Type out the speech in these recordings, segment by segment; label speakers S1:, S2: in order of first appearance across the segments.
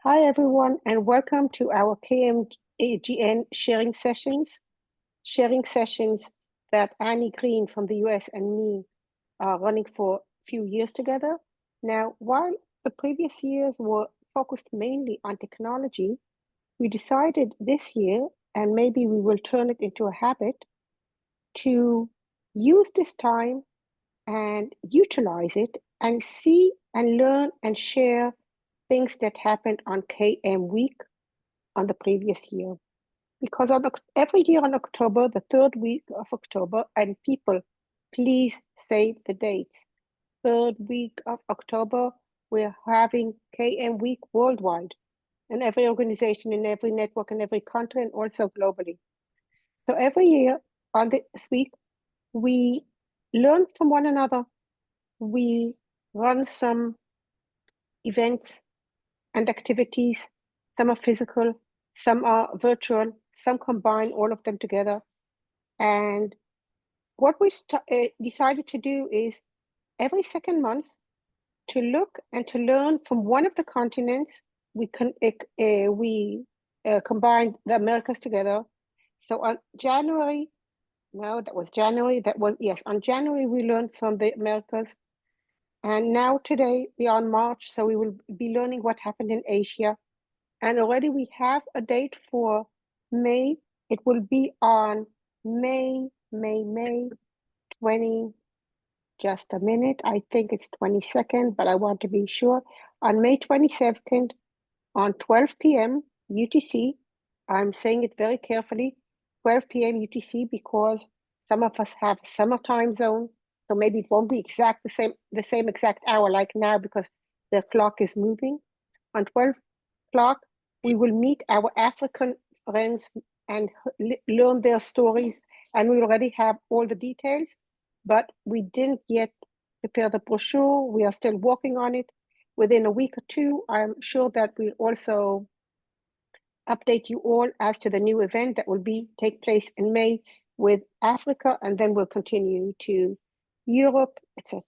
S1: Hi, everyone, and welcome to our KMGN sharing sessions that Annie Green from the US and me are running for a few years together. Now, while the previous years were focused mainly on technology, we decided this year, and maybe we will turn it into a habit, to use this time and utilize it and see and learn and share things that happened on KM Week on the previous year. Because every year on October, the third week of October, and people, please save the dates. Third week of October, we're having KM Week worldwide, and every organization in every network in every country and also globally. So every year on this week, we learn from one another. We run some events and activities. Some are physical, some are virtual, some combine all of them together. And what we decided to do is every second month to look and to learn from one of the continents. We combined the Americas together. So on January, no, that was January. Yes, on January we learned from the Americas. And now today we are on March, so we will be learning what happened in Asia. And already we have a date for May. It will be on May 20, just a minute. I think it's 22nd, but I want to be sure. On May 22nd, on 12 p.m. UTC, I'm saying it very carefully, 12 p.m. UTC, because some of us have summer time zone, so maybe it won't be the same exact hour like now because the clock is moving. On 12 o'clock, we will meet our African friends and learn their stories, and we already have all the details, but we didn't yet prepare the brochure. We are still working on it. Within a week or two, I'm sure that we'll also update you all as to the new event that will take place in May with Africa, and then we'll continue to Europe, etc.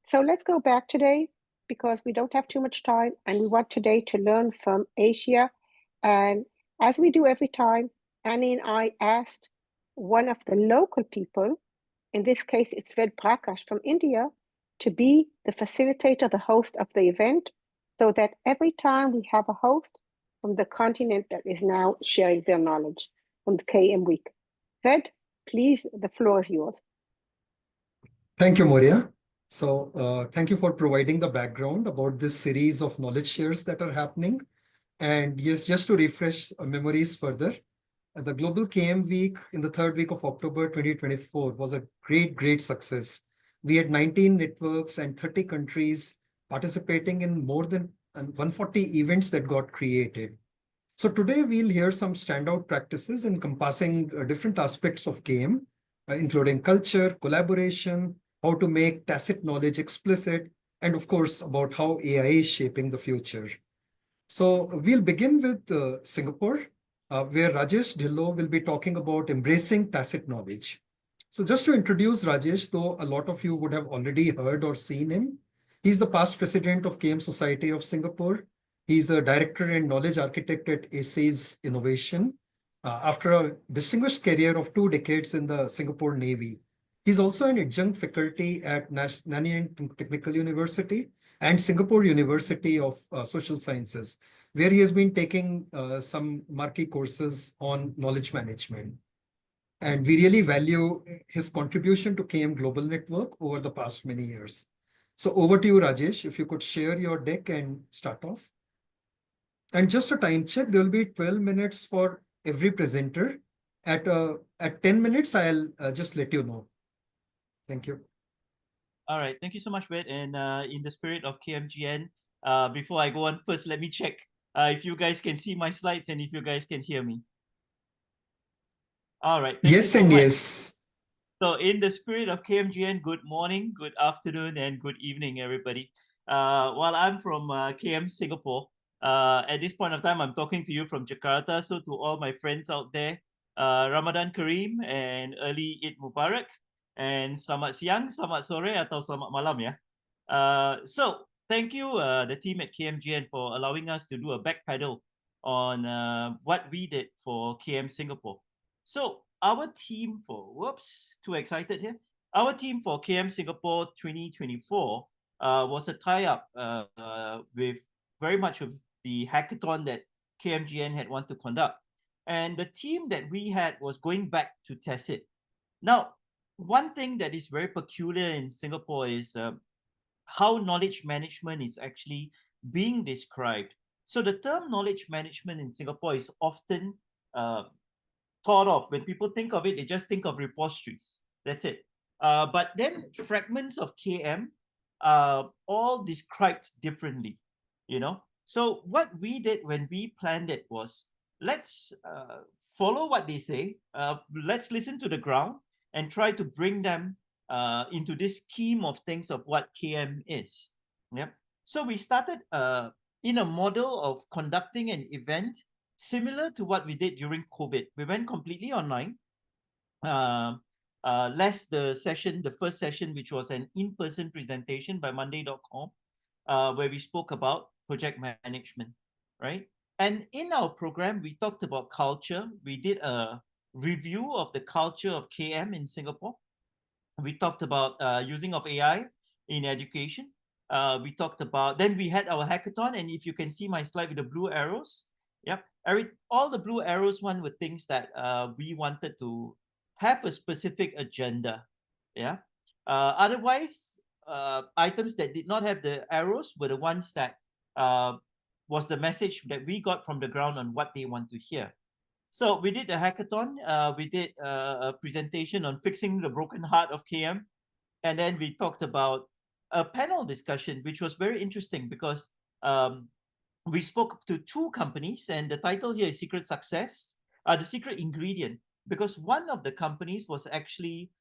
S1: So let's go back today because we don't have too much time, and we want today to learn from Asia. And as we do every time, Annie and I asked one of the local people, in this case it's Ved Prakash from India, to be the facilitator, the host of the event, so that every time we have a host from the continent that is now sharing their knowledge from the KM Week. Ved, please, the floor is yours.
S2: Thank you, Moria. So thank you for providing the background about this series of knowledge shares that are happening. And yes, just to refresh memories further, the Global KM Week in the third week of October 2024 was a great success. We had 19 networks and 30 countries participating in more than 140 events that got created. So today we'll hear some standout practices encompassing different aspects of KM, including culture, collaboration, how to make tacit knowledge explicit, and of course, about how AI is shaping the future. So we'll begin with Singapore, where Rajesh Dhillon will be talking about embracing tacit knowledge. So just to introduce Rajesh, though a lot of you would have already heard or seen him, he's the past president of KM Society of Singapore. He's a director and knowledge architect at ACES Innovation. After a distinguished career of 2 decades in the Singapore Navy, he's also an adjunct faculty at Nanyang Technical University and Singapore University of Social Sciences, where he has been taking some marquee courses on knowledge management. And we really value his contribution to KM Global Network over the past many years. So over to you, Rajesh, if you could share your deck and start off. And just a time check, there will be 12 minutes for every presenter. At 10 minutes, I'll just let you know. Thank you.
S3: All right, thank you so much, Ved. And in the spirit of KMGN, before I go on, first let me check if you guys can see my slides and if you guys can hear me. All right.
S2: Yes and yes.
S3: So in the spirit of KMGN, good morning, good afternoon, and good evening, everybody. While I'm from KM Singapore, at this point of time, I'm talking to you from Jakarta. So to all my friends out there, Ramadan Kareem and early Eid Mubarak. And selamat siang, selamat sore, atau selamat malam ya. So thank you, the team at KMGN, for allowing us to do a back pedal on what we did for KM Singapore. So our team for, whoops, too excited here. Our team for KM Singapore 2024 was a tie-up with very much of the hackathon that KMGN had wanted to conduct. And the team that we had was going back to test it. Now, one thing that is very peculiar in Singapore is how knowledge management is actually being described. So the term knowledge management in Singapore is often thought of. When people think of it, they just think of repositories. That's it. But then fragments of KM all described differently, you know. So what we did when we planned it was, let's follow what they say. Let's listen to the ground and try to bring them into this scheme of things of what KM is. Yep. So we started in a model of conducting an event similar to what we did during COVID. We went completely online. Less the first session, which was an in-person presentation by Monday.com, where we spoke about project management, right? And in our program, we talked about culture. We did a review of the culture of KM in Singapore. We talked about using of AI in education. We talked about, then we had our hackathon, and if you can see my slide with the blue arrows, yep, all the blue arrows one were things that we wanted to have a specific agenda. Yeah. Otherwise, items that did not have the arrows were the ones that was the message that we got from the ground on what they want to hear. So we did a hackathon. We did a presentation on fixing the broken heart of KM. And then we talked about a panel discussion, which was very interesting because we spoke to two companies, and the title here is Secret Success, the secret ingredient, because one of the companies was actually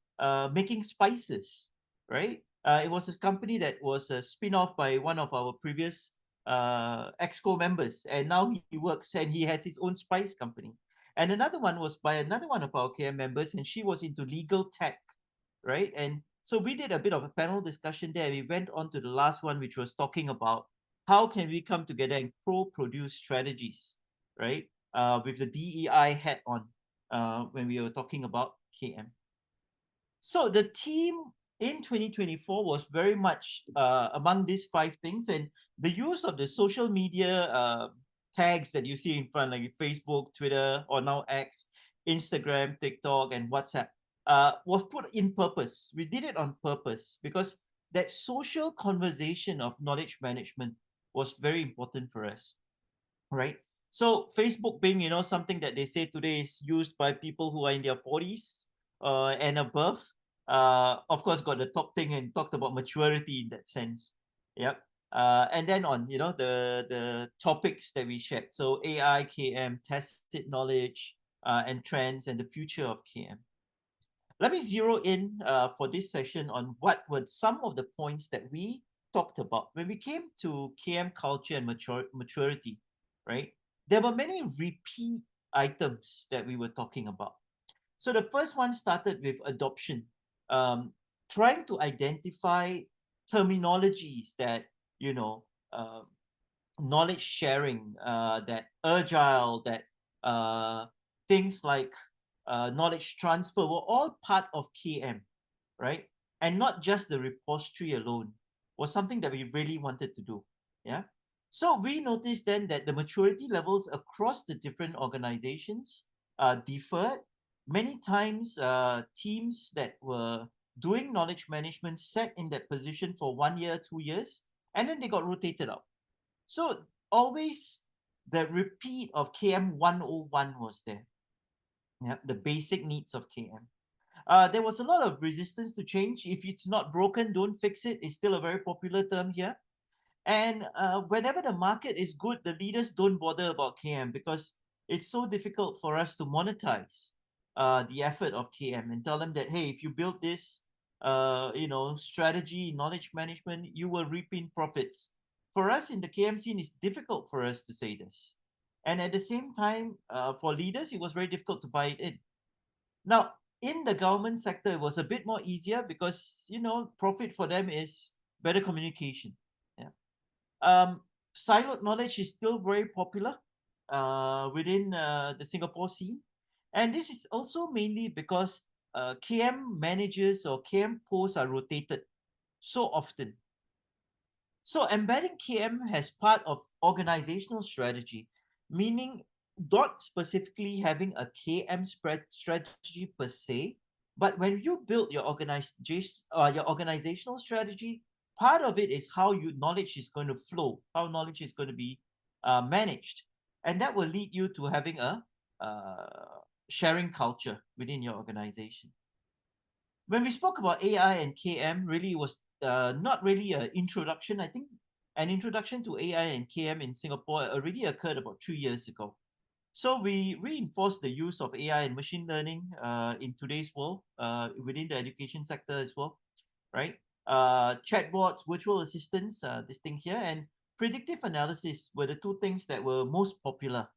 S3: making spices, right? It was a company that was a spin-off by one of our previous EXCO members, and now he works and he has his own spice company. And another one was by another one of our KM members, and she was into legal tech, right? And so we did a bit of a panel discussion there. We went on to the last one, which was talking about how can we come together and produce strategies, right? With the DEI hat on when we were talking about KM. So the team in 2024 was very much among these 5 things, and the use of the social media tags that you see in front, like Facebook, Twitter, or now X, Instagram, TikTok, and WhatsApp, was put in purpose. We did it on purpose because that social conversation of knowledge management was very important for us, right? So Facebook being, you know, something that they say today is used by people who are in their 40s and above, of course, got the top thing and talked about maturity in that sense. Yep. And then on, you know, the topics that we shared. So AI, KM, tested knowledge, and trends, and the future of KM. Let me zero in for this session on what were some of the points that we talked about when we came to KM culture and maturity, right? There were many repeat items that we were talking about. So the first one started with adoption, trying to identify terminologies that, you know, knowledge sharing, that agile, that things like knowledge transfer were all part of KM, right? And not just the repository alone was something that we really wanted to do. Yeah. So we noticed then that the maturity levels across the different organizations differed. Many times teams that were doing knowledge management sat in that position for 1 year, 2 years, and then they got rotated out. So always the repeat of KM 101 was there. Yeah, the basic needs of KM. There was a lot of resistance to change. If it's not broken, don't fix it. It's still a very popular term here. And whenever the market is good, the leaders don't bother about KM because it's so difficult for us to monetize the effort of KM and tell them that, hey, if you build this, you know, strategy, knowledge management, you will reap in profits. For us in the KM scene, it's difficult for us to say this. And at the same time, for leaders, it was very difficult to buy it in. Now, in the government sector, it was a bit more easier because, you know, profit for them is better communication. Yeah. Siloed knowledge is still very popular within the Singapore scene. And this is also mainly because KM managers or KM posts are rotated so often. So embedding KM as part of organizational strategy, meaning not specifically having a KM strategy per se, but when you build your organizational strategy, part of it is how knowledge is going to flow, how knowledge is going to be managed, and that will lead you to having a sharing culture within your organization. When we spoke about AI and KM, really was not really an introduction. I think an introduction to AI and KM in Singapore already occurred about 3 years ago. So we reinforced the use of AI and machine learning in today's world within the education sector as well, right? Chatbots, virtual assistants, this thing here, and predictive analysis were the two things that were most popular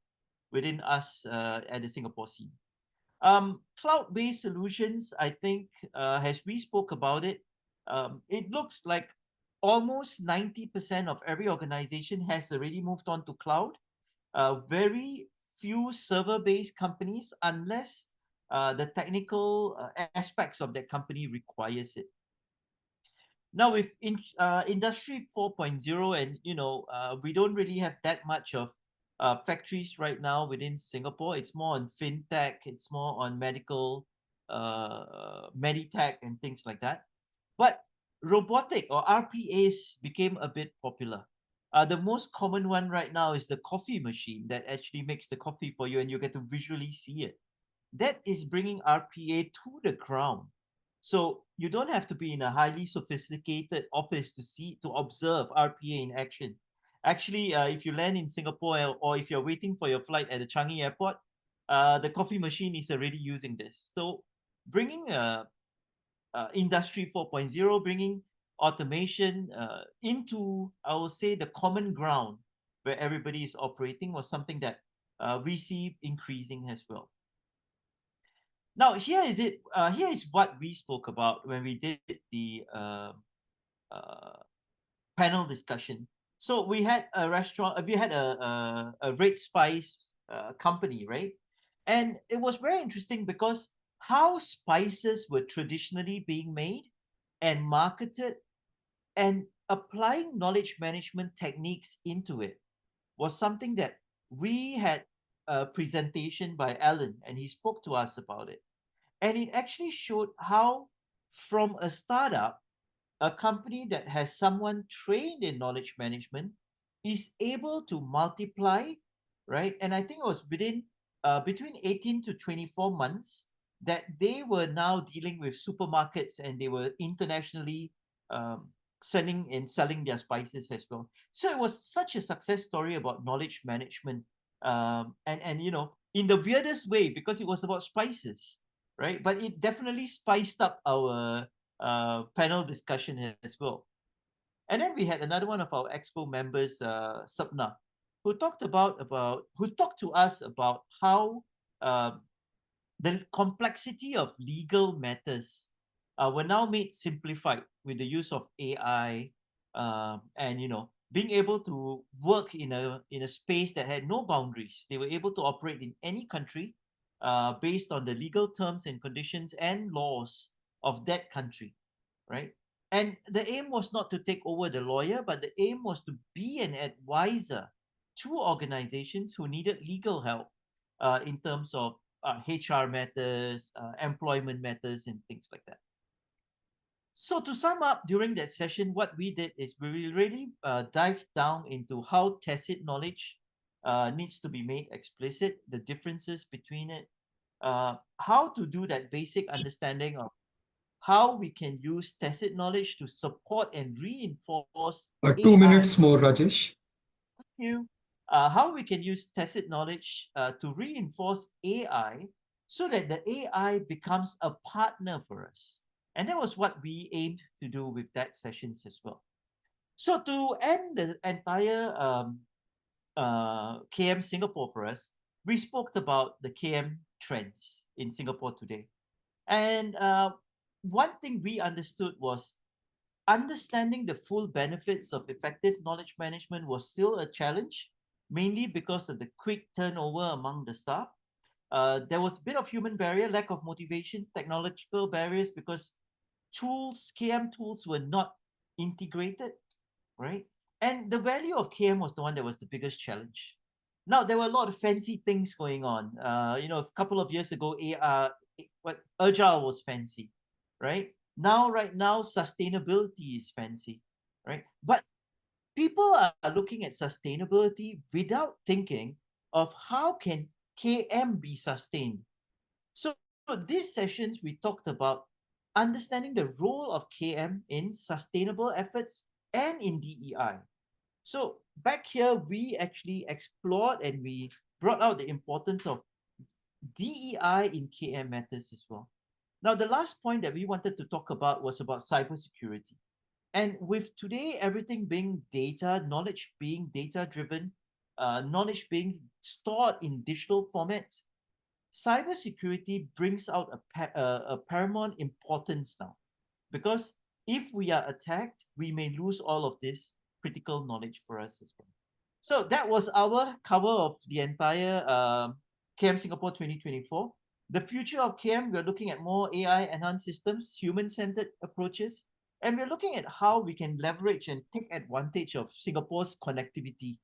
S3: within us at the Singapore scene. Cloud-based solutions, I think, as we spoke about it, it looks like almost 90% of every organization has already moved on to cloud. Very few server-based companies, unless the technical aspects of that company requires it. Now with Industry 4.0, and we don't really have that much of factories right now within Singapore. It's more on fintech, it's more on medical, meditech and things like that. But robotic or RPAs became a bit popular. The most common one right now is the coffee machine that actually makes the coffee for you and you get to visually see it. That is bringing RPA to the ground. So you don't have to be in a highly sophisticated office to observe RPA in action. Actually, if you land in Singapore or if you're waiting for your flight at the Changi airport, the coffee machine is already using this. So bringing Industry 4.0, bringing automation into, I will say, the common ground where everybody is operating was something that we see increasing as well. Now, here is what we spoke about when we did the panel discussion. So we had a restaurant, we had a red spice company, right? And it was very interesting because how spices were traditionally being made and marketed and applying knowledge management techniques into it was something that we had a presentation by Alan, and he spoke to us about it. And it actually showed how from a startup, a company that has someone trained in knowledge management is able to multiply, right? And I think it was between 18 to 24 months that they were now dealing with supermarkets and they were internationally selling their spices as well. So it was such a success story about knowledge management, and in the weirdest way, because it was about spices, right? But it definitely spiced up our panel discussion as well. And then we had another one of our expo members, Sapna, who talked to us about how the complexity of legal matters were now made simplified with the use of AI, and being able to work in a space that had no boundaries. They were able to operate in any country based on the legal terms and conditions and laws of that country, right? And the aim was not to take over the lawyer, but the aim was to be an advisor to organizations who needed legal help in terms of HR matters, employment matters, and things like that. So to sum up, during that session, what we did is we really dived down into how tacit knowledge needs to be made explicit, the differences between it, how to do that basic understanding of how we can use tacit knowledge to support and reinforce
S2: 2 minutes more, Rajesh.
S3: Thank you. How we can use tacit knowledge to reinforce AI so that the AI becomes a partner for us. And that was what we aimed to do with that sessions as well. So to end the entire KM Singapore for us, we spoke about the KM trends in Singapore today. And one thing we understood was understanding the full benefits of effective knowledge management was still a challenge, mainly because of the quick turnover among the staff. There was a bit of human barrier, lack of motivation, technological barriers because KM tools were not integrated, right? And the value of KM was the one that was the biggest challenge. Now, there were a lot of fancy things going on. A couple of years ago, Agile was fancy, right? Right now, sustainability is fancy, right? But people are looking at sustainability without thinking of how can KM be sustained. So these sessions, we talked about understanding the role of KM in sustainable efforts and in DEI. So back here, we actually explored and we brought out the importance of DEI in KM matters as well. Now, the last point that we wanted to talk about was about cybersecurity. And with today, everything being data, knowledge being data-driven, knowledge being stored in digital formats, cybersecurity brings out a paramount importance now. Because if we are attacked, we may lose all of this critical knowledge for us as well. So that was our cover of the entire KM Singapore 2024. The future of KM, we're looking at more AI-enhanced systems, human-centered approaches, and we're looking at how we can leverage and take advantage of Singapore's connectivity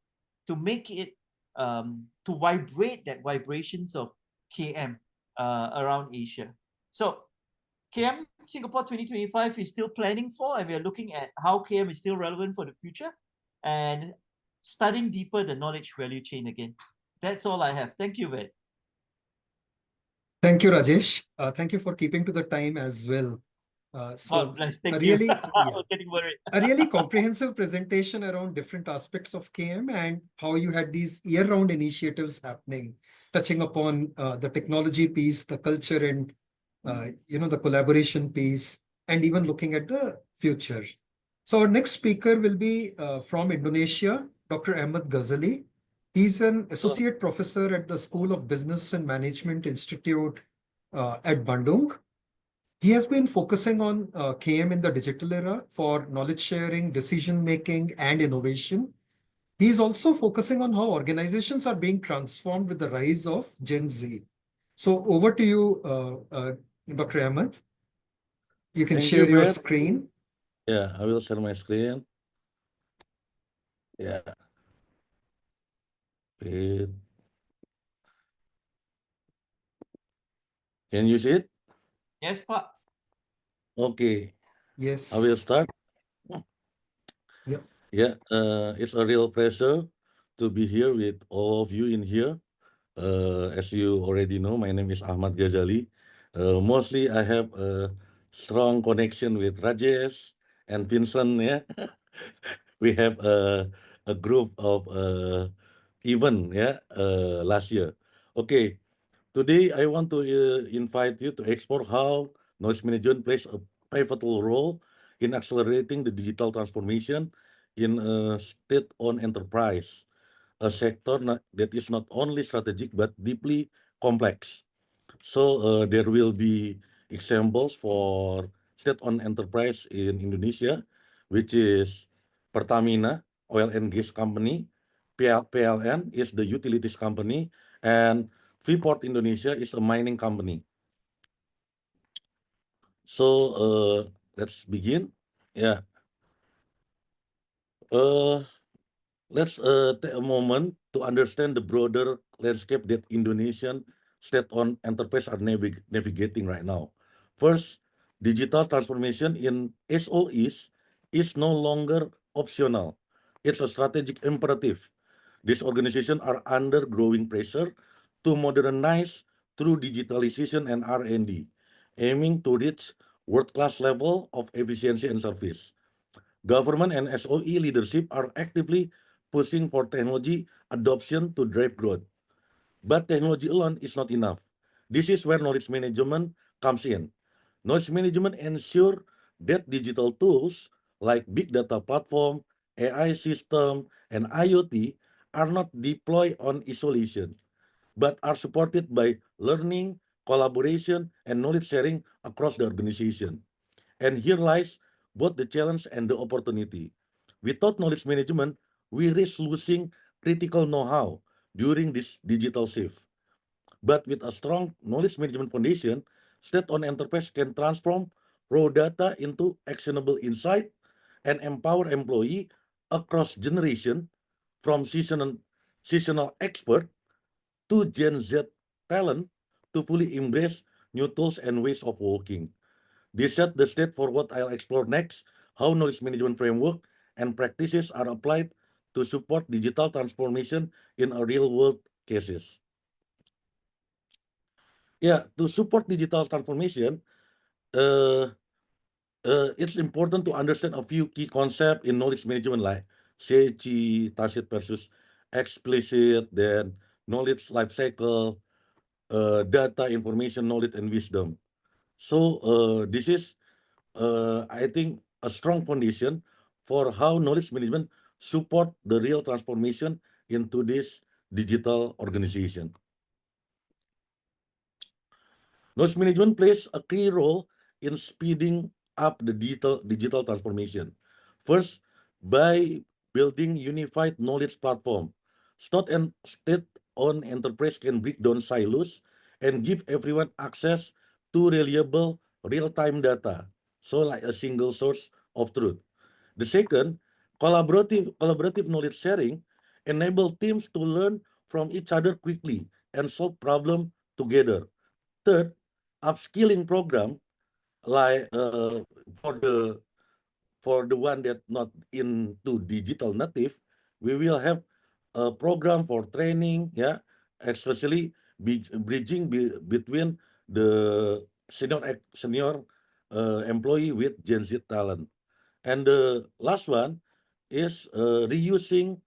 S3: to make it, to vibrate that vibrations of KM around Asia. So KM Singapore 2025 is still planning for, and we are looking at how KM is still relevant for the future and studying deeper the knowledge value chain again. That's all I have. Thank you, Ved.
S2: Thank you, Rajesh. Thank you for keeping to the time as well.
S3: God bless. Thank
S2: a really,
S3: you. I was getting worried.
S2: a really comprehensive presentation around different aspects of KM and how you had these year-round initiatives happening, touching upon the technology piece, the culture, and the collaboration piece, and even looking at the future. So our next speaker will be from Indonesia, Dr. Ahmad Ghazali. He's an associate professor at the School of Business and Management Institute at Bandung. He has been focusing on KM in the digital era for knowledge sharing, decision making, and innovation. He's also focusing on how organizations are being transformed with the rise of Gen Z. So over to you, Dr. Ahmed. You can share your screen.
S4: Yeah, I will share my screen. Yeah. Wait. Can you see it?
S3: Yes, Pak.
S4: Okay.
S2: Yes.
S4: I will start.
S2: Yep.
S4: Yeah, it's a real pleasure to be here with all of you in here. As you already know, my name is Ahmad Ghazali. Mostly I have a strong connection with Rajesh and Vincent. Yeah, we have a group of event. Yeah, last year. Okay, today I want to invite you to explore how noise management plays a pivotal role in accelerating the digital transformation in a state-owned enterprise, a sector that is not only strategic but deeply complex. So there will be examples for state-owned enterprise in Indonesia, which is Pertamina, oil and gas company, PLN is the utilities company, and Freeport Indonesia is a mining company. So let's begin. Yeah. Let's take a moment to understand the broader landscape that Indonesian state-owned enterprises are navigating right now. First, digital transformation in SOEs is no longer optional. It's a strategic imperative. These organizations are under growing pressure to modernize through digitalization and R&D, aiming to reach world-class level of efficiency and service. Government and SOE leadership are actively pushing for technology adoption to drive growth. But technology alone is not enough. This is where knowledge management comes in. Knowledge management ensures that digital tools like big data platform, AI system, and IoT are not deployed on isolation, but are supported by learning, collaboration, and knowledge sharing across the organization. And here lies both the challenge and the opportunity. Without knowledge management, we risk losing critical know-how during this digital shift. But with a strong knowledge management foundation, state-owned enterprise can transform raw data into actionable insight and empower employee across generation, from seasonal expert to Gen Z talent, to fully embrace new tools and ways of working. This set the stage for what I'll explore next: how knowledge management framework and practices are applied to support digital transformation in a real-world cases. Yeah, to support digital transformation, uh, it's important to understand a few key concepts in knowledge management, like SECI, tacit versus explicit, then knowledge life cycle, data, information, knowledge, and wisdom. So this is, I think, a strong foundation for how knowledge management support the real transformation into this digital organization. Knowledge management plays a key role in speeding up the digital transformation. First, by building unified knowledge platform, state-owned enterprise can break down silos and give everyone access to reliable real-time data. So like a single source of truth. The second, collaborative knowledge sharing enable teams to learn from each other quickly and solve problems together. Third, upskilling program, like for the one that not into digital native, we will have a program for training, yeah, especially bridging between the senior employee with Gen Z talent. And the last one is reusing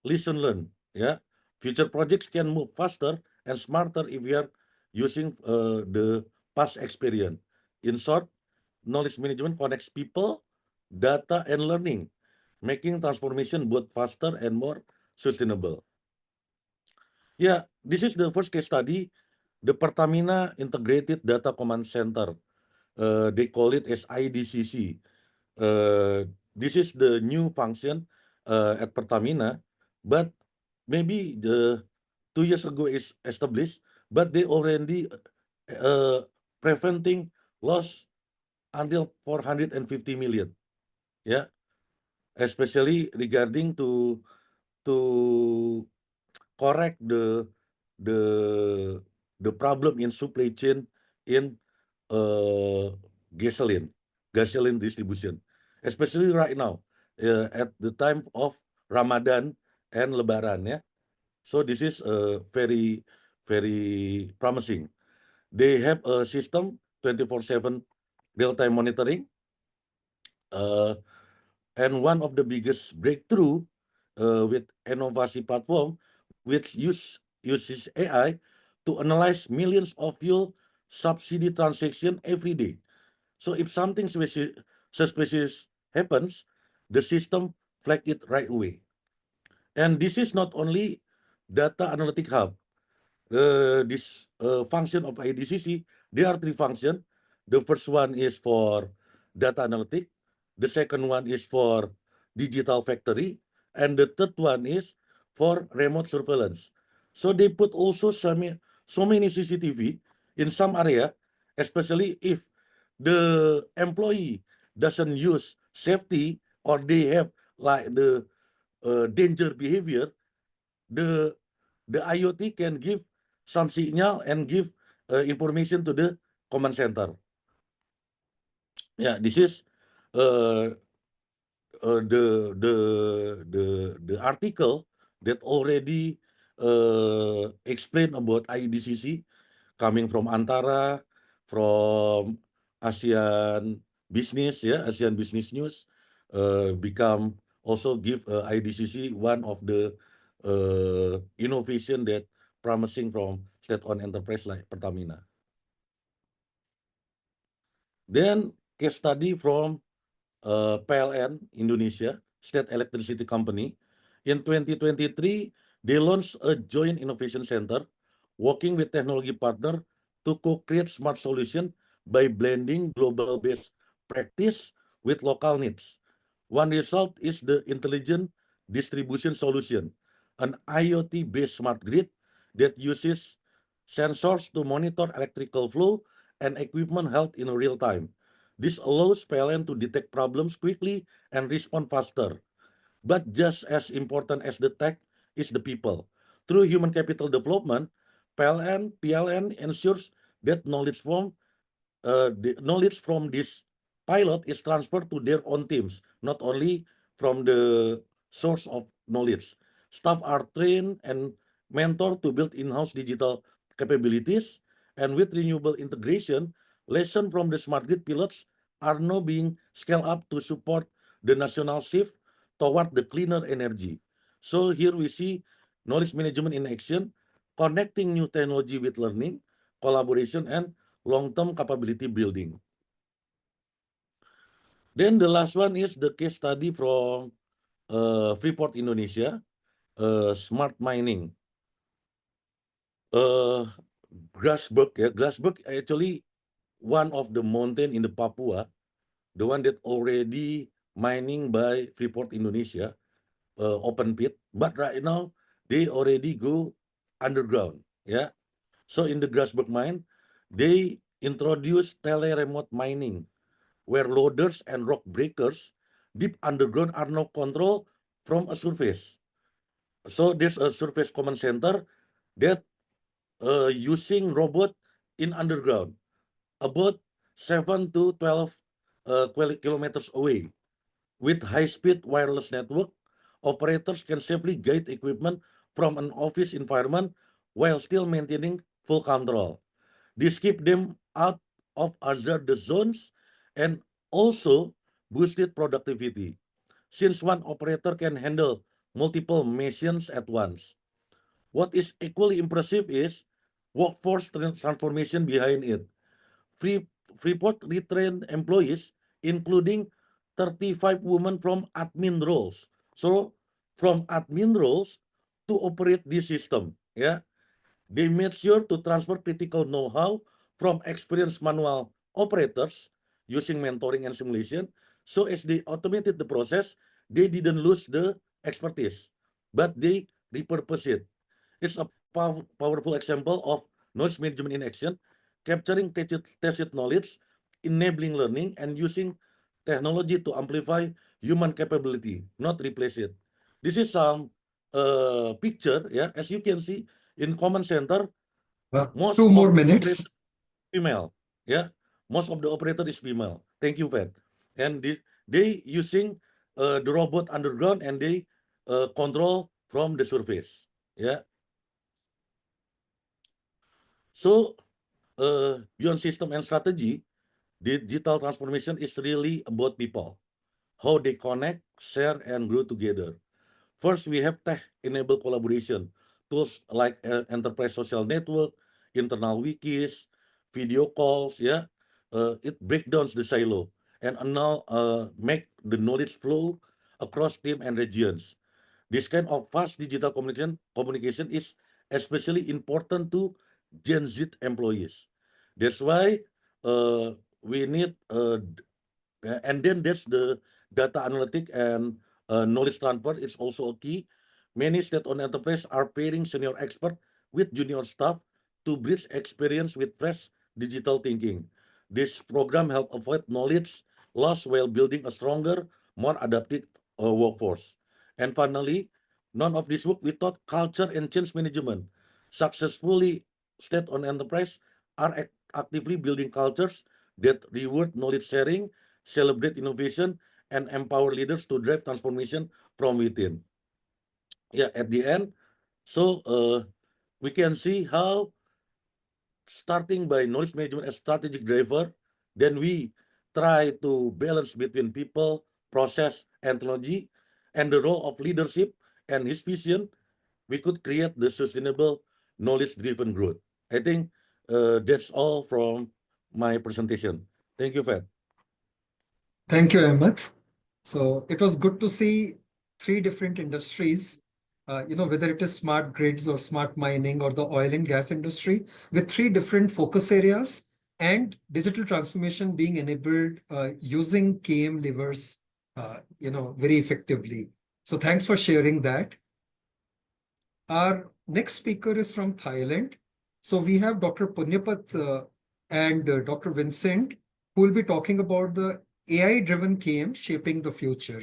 S4: listen learn. Yeah, future projects can move faster and smarter if we are using the past experience. In short, knowledge management connects people, data, and learning, making transformation both faster and more sustainable. Yeah, this is the first case study, the Pertamina Integrated Data Command Center. They call it as IDCC. This is the new function at Pertamina, but maybe the 2 years ago is established, but they already preventing loss until 450 million. Yeah, especially regarding to correct the the problem in supply chain in gasoline distribution, especially right now at the time of Ramadan and Lebaran. Yeah, so this is very promising. They have a system 24/7 real-time monitoring, and one of the biggest breakthrough with Innovasi platform, which uses AI to analyze millions of fuel subsidy transaction every day. So if something suspicious happens, the system flag it right away. And this is not only data analytic hub. This function of IDCC, there are three functions. The first one is for data analytic. The second one is for digital factory. And the third one is for remote surveillance. So they put also so many CCTV in some area, especially if the employee doesn't use safety or they have like the danger behavior, the IoT can give some signal and give information to the command center. Yeah, this is uh, the article that already explain about IDCC, coming from Antara, from ASEAN Business, yeah, ASEAN Business News, become also give IDCC one of the innovation that promising from state-owned enterprise like Pertamina. Then case study from PLN Indonesia, State Electricity Company. In 2023, they launched a joint innovation center working with technology partner to co-create smart solution by blending global-based practice with local needs. One result is the intelligent distribution solution, an IoT-based smart grid that uses sensors to monitor electrical flow and equipment health in real time. This allows PLN to detect problems quickly and respond faster. But just as important as the tech is the people. Through human capital development, PLN ensures that the knowledge from this pilot is transferred to their own teams, not only from the source of knowledge. Staff are trained and mentored to build in-house digital capabilities, and with renewable integration, lessons from the smart grid pilots are now being scaled up to support the national shift toward the cleaner energy. So here we see knowledge management in action, connecting new technology with learning, collaboration, and long-term capability building. Then the last one is the case study from Freeport Indonesia, smart mining. Grasberg, Grasberg actually one of the mountain in the Papua, the one that already mining by Freeport Indonesia, open pit, but right now they already go underground. Yeah. So in the Grasberg mine, they introduce tele-remote mining, where loaders and rock breakers deep underground are now controlled from a surface. So there's a surface command center that using robot in underground, about 7 to 12 kilometers away. With high-speed wireless network, operators can safely guide equipment from an office environment while still maintaining full control. This keep them out of hazardous zones and also boosted productivity, since one operator can handle multiple machines at once. What is equally impressive is workforce transformation behind it. Freeport retrained employees, including 35 women from admin roles. So from admin roles to operate this system, yeah, they made sure to transfer critical know-how from experienced manual operators using mentoring and simulation. So as they automated the process, they didn't lose the expertise, but they repurposed it. It's a powerful example of knowledge management in action, capturing tacit knowledge, enabling learning, and using technology to amplify human capability, not replace it. This is some picture, yeah, as you can see in command center, most
S2: 2 more
S4: of the
S2: minutes.
S4: operators female, yeah, most of the operator is female. Thank you, Fed. And they using the robot underground, and they control from the surface, yeah. So beyond system and strategy, digital transformation is really about people, how they connect, share, and grow together. First, we have tech-enabled collaboration, tools like enterprise social network, internal wikis, video calls, yeah. It breaks down the silo and now make the knowledge flow across team and regions. This kind of fast digital communication is especially important to Gen Z employees. That's why we need and then there's the data analytic and knowledge transfer is also a key. Many state-owned enterprises are pairing senior expert with junior staff to bridge experience with fresh digital thinking. This program help avoid knowledge loss while building a stronger, more adaptive workforce. And finally, none of this work without culture and change management. Successfully state-owned enterprise are actively building cultures that reward knowledge sharing, celebrate innovation, and empower leaders to drive transformation from within. Yeah, at the end, so we can see how starting by knowledge management as strategic driver, then we try to balance between people, process, and technology, and the role of leadership and his vision, we could create the sustainable knowledge-driven growth. I think that's all from my presentation. Thank you, Fed.
S2: Thank you, Ahmed. So it was good to see 3 different industries, whether it is smart grids or smart mining or the oil and gas industry, with 3 different focus areas and digital transformation being enabled using KM levers, very effectively. So thanks for sharing that. Our next speaker is from Thailand. So we have Dr. Punyapat and Dr. Vincent, who will be talking about the AI-driven KM shaping the future.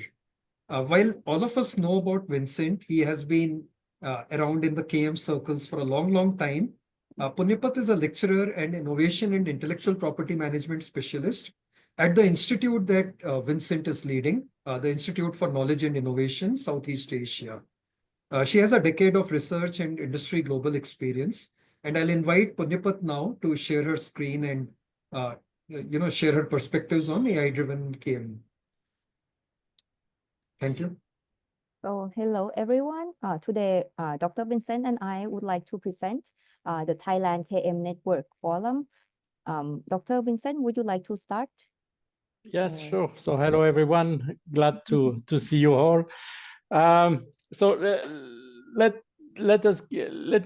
S2: While all of us know about Vincent, he has been around in the KM circles for a long, long time. Punyapat is a lecturer and innovation and intellectual property management specialist at the institute that Vincent is leading, the Institute for Knowledge and Innovation, Southeast Asia. She has a decade of research and industry global experience, and I'll invite Punyapat now to share her screen and share her perspectives on AI-driven KM. Thank you.
S5: So hello everyone. Today, Dr. Vincent and I would like to present the Thailand KM Network Forum. Dr. Vincent, would you like to start?
S6: Yes, sure. So hello everyone. Glad to see you all. Let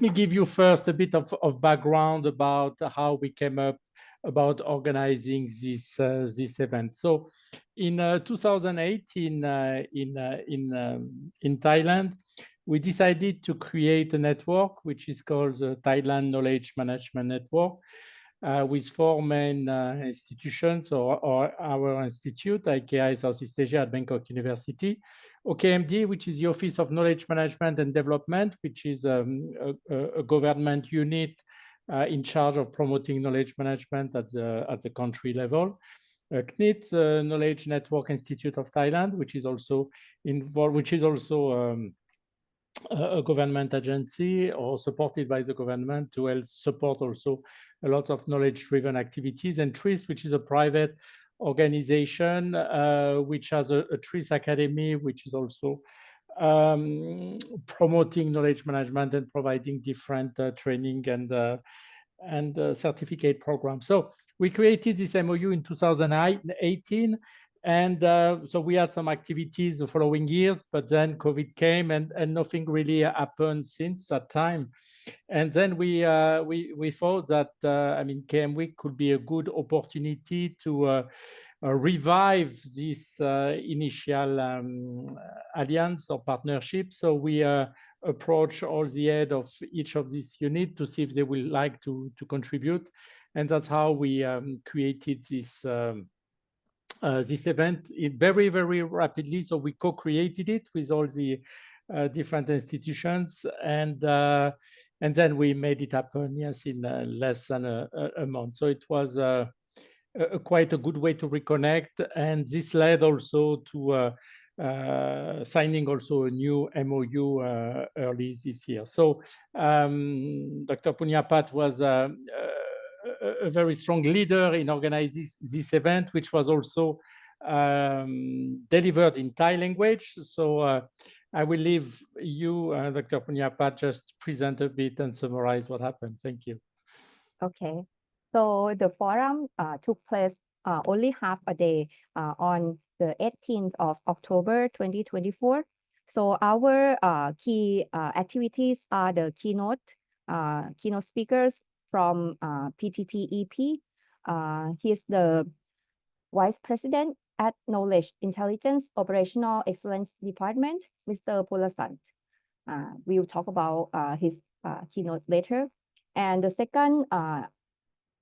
S6: me give you first a bit of background about how we came up about organizing this event. So in 2018 in Thailand, we decided to create a network which is called the Thailand Knowledge Management Network, with four main institutions, or our institute, IKI Southeast Asia at Bangkok University, OKMD, which is the Office of Knowledge Management and Development, which is a government unit in charge of promoting knowledge management at the country level. CNIT, Knowledge Network Institute of Thailand, which is also involved, which is also a government agency or supported by the government to help support also a lot of knowledge-driven activities. And TRIS, which is a private organization which has a TRIS Academy, which is also promoting knowledge management and providing different training and certificate programs. So we created this MOU in 2018. And so we had some activities the following years, but then COVID came and nothing really happened since that time. And then we thought that, KM Week could be a good opportunity to revive this initial alliance or partnership. So we approach all the head of each of these units to see if they would like to contribute. And that's how we created this this event very, very rapidly. So we co-created it with all the different institutions, and then we made it happen, yes, in less than a month. So it was quite a good way to reconnect, and this led also to signing also a new MOU early this year. So Dr. Punyapat was a very strong leader in organizing this event, which was also delivered in Thai language. So I will leave you, Dr. Punyapat, just present a bit and summarize what happened. Thank you.
S5: Okay. So the forum took place only half a day on the 18th of October 2024. So our key activities are the keynote speakers from PTTEP. He's the Vice President at Knowledge Intelligence Operational Excellence Department, Mr. Pulasant. We will talk about his keynote later. And the second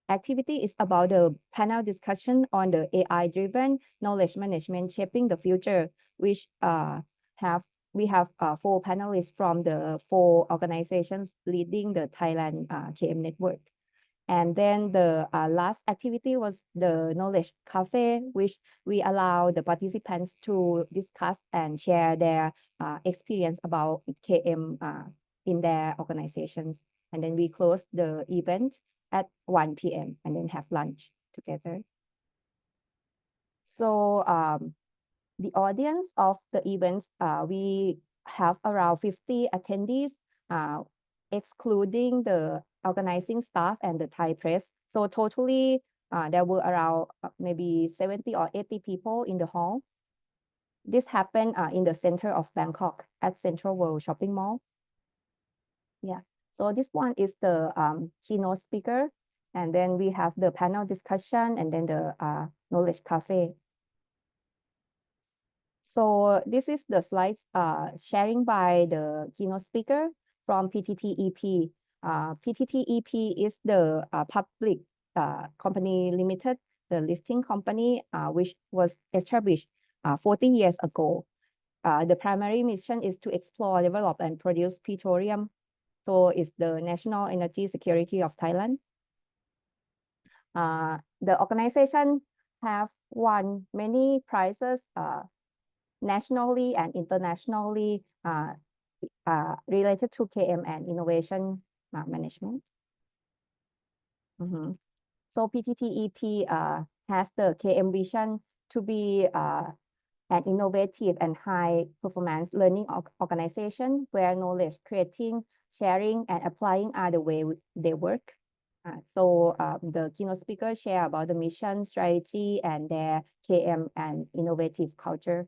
S5: activity is about the panel discussion on the AI-driven knowledge management shaping the future, which we have 4 panelists from the 4 organizations leading the Thailand KM network. And then the last activity was the Knowledge Cafe, which we allow the participants to discuss and share their experience about KM in their organizations. And then we close the event at 1 p.m. and then have lunch together. So the audience of the events, we have around 50 attendees, excluding the organizing staff and the Thai press. So totally, there were around maybe 70 or 80 people in the hall. This happened in the center of Bangkok at Central World Shopping Mall. Yeah. So this one is the keynote speaker, And then we have the panel discussion and then the knowledge cafe. So this is the slides sharing by the keynote speaker from PTTEP. PTTEP is the public company limited, the listing company, which was established 40 years ago. The primary mission is to explore, develop, and produce petroleum. So it's the national energy security of Thailand. The organization have won many prizes nationally and internationally related to KM and innovation management. So PTTEP has the KM vision to be an innovative and high performance learning organization where knowledge creating, sharing, and applying are the way they work. So the keynote speaker share about the mission, strategy, and their KM and innovative culture.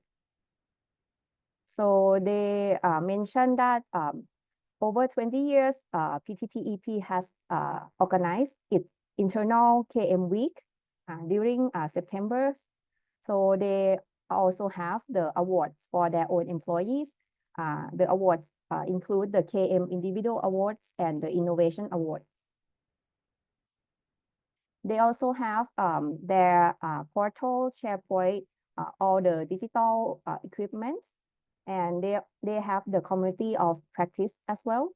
S5: So they mentioned that over 20 years, PTTEP has organized its internal KM week during September. So they also have the awards for their own employees. The awards include the KM Individual Awards and the Innovation Awards. They also have their portal, SharePoint, all the digital equipment, and they have the community of practice as well.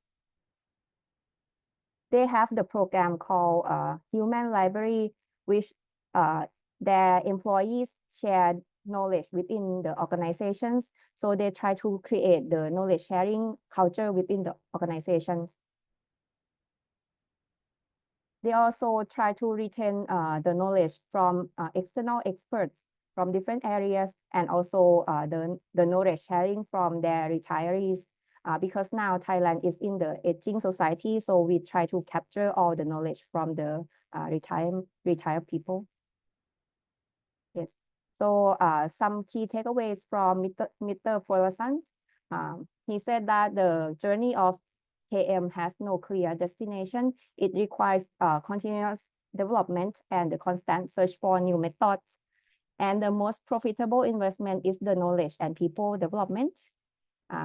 S5: They have the program called Human Library, which their employees share knowledge within the organizations. So they try to create the knowledge sharing culture within the organizations. They also try to retain the knowledge from external experts from different areas, and also the knowledge sharing from their retirees, because now Thailand is in the aging society, so we try to capture all the knowledge from the retired people. Yes. So some key takeaways from Mr. Polasan. He said that the journey of KM has no clear destination. It requires continuous development and the constant search for new methods. And the most profitable investment is the knowledge and people development.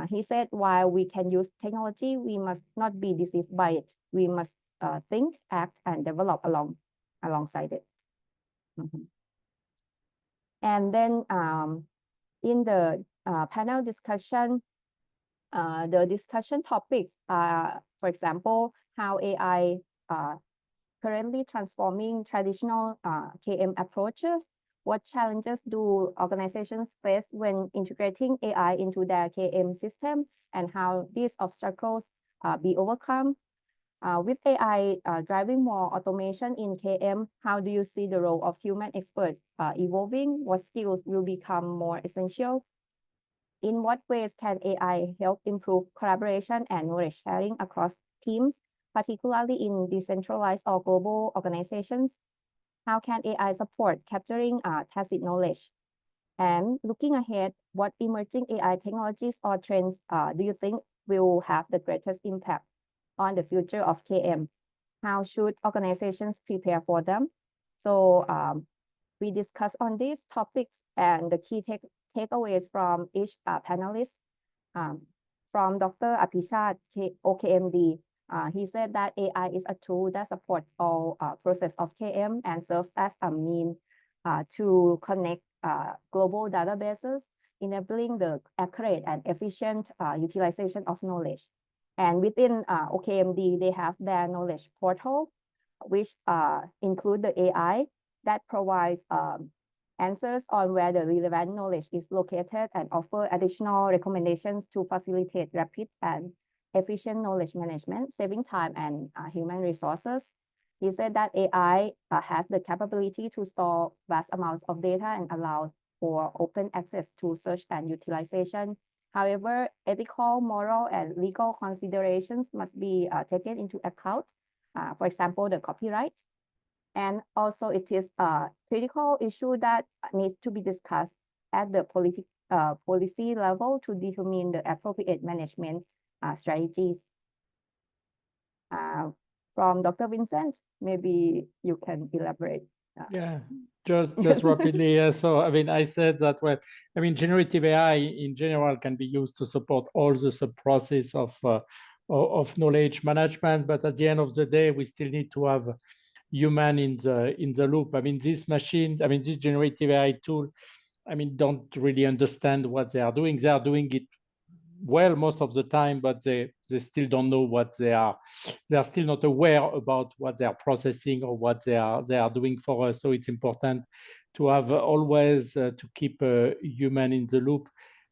S5: He said, while we can use technology, we must not be deceived by it. We must think, act, and develop alongside it. And then in the panel discussion, the discussion topics are, for example, how AI currently transforming traditional KM approaches. What challenges do organizations face when integrating AI into their KM system, and how these obstacles be overcome? With AI driving more automation in KM, how do you see the role of human experts evolving? What skills will become more essential? In what ways can AI help improve collaboration and knowledge sharing across teams, particularly in decentralized or global organizations? How can AI support capturing tacit knowledge? And looking ahead, what emerging AI technologies or trends do you think will have the greatest impact on the future of KM? How should organizations prepare for them? So we discuss on these topics and the key takeaways from each panelist. From Dr. Apishat, OKMD, he said that AI is a tool that supports all process of KM and serves as a mean to connect global databases, enabling the accurate and efficient utilization of knowledge. And within OKMD, they have their knowledge portal, which include the AI that provides answers on where the relevant knowledge is located and offer additional recommendations to facilitate rapid and efficient knowledge management, saving time and human resources. He said that AI has the capability to store vast amounts of data and allows for open access to search and utilization. However, ethical, moral, and legal considerations must be taken into account. For example, the copyright. And also it is a critical issue that needs to be discussed at the policy level to determine the appropriate management strategies. from Dr. Vincent, maybe you can elaborate.
S6: Yeah, just rapidly. Yeah. So, I mean, I said that, well, I mean, generative AI in general can be used to support all the sub-process of knowledge management. But at the end of the day, we still need to have human in the loop. I mean, this generative AI tool, I mean, don't really understand what they are doing. They are doing it well most of the time, but they still don't know what they are still not aware about what they are processing or what they are doing for us. So it's important to have always to keep a human in the loop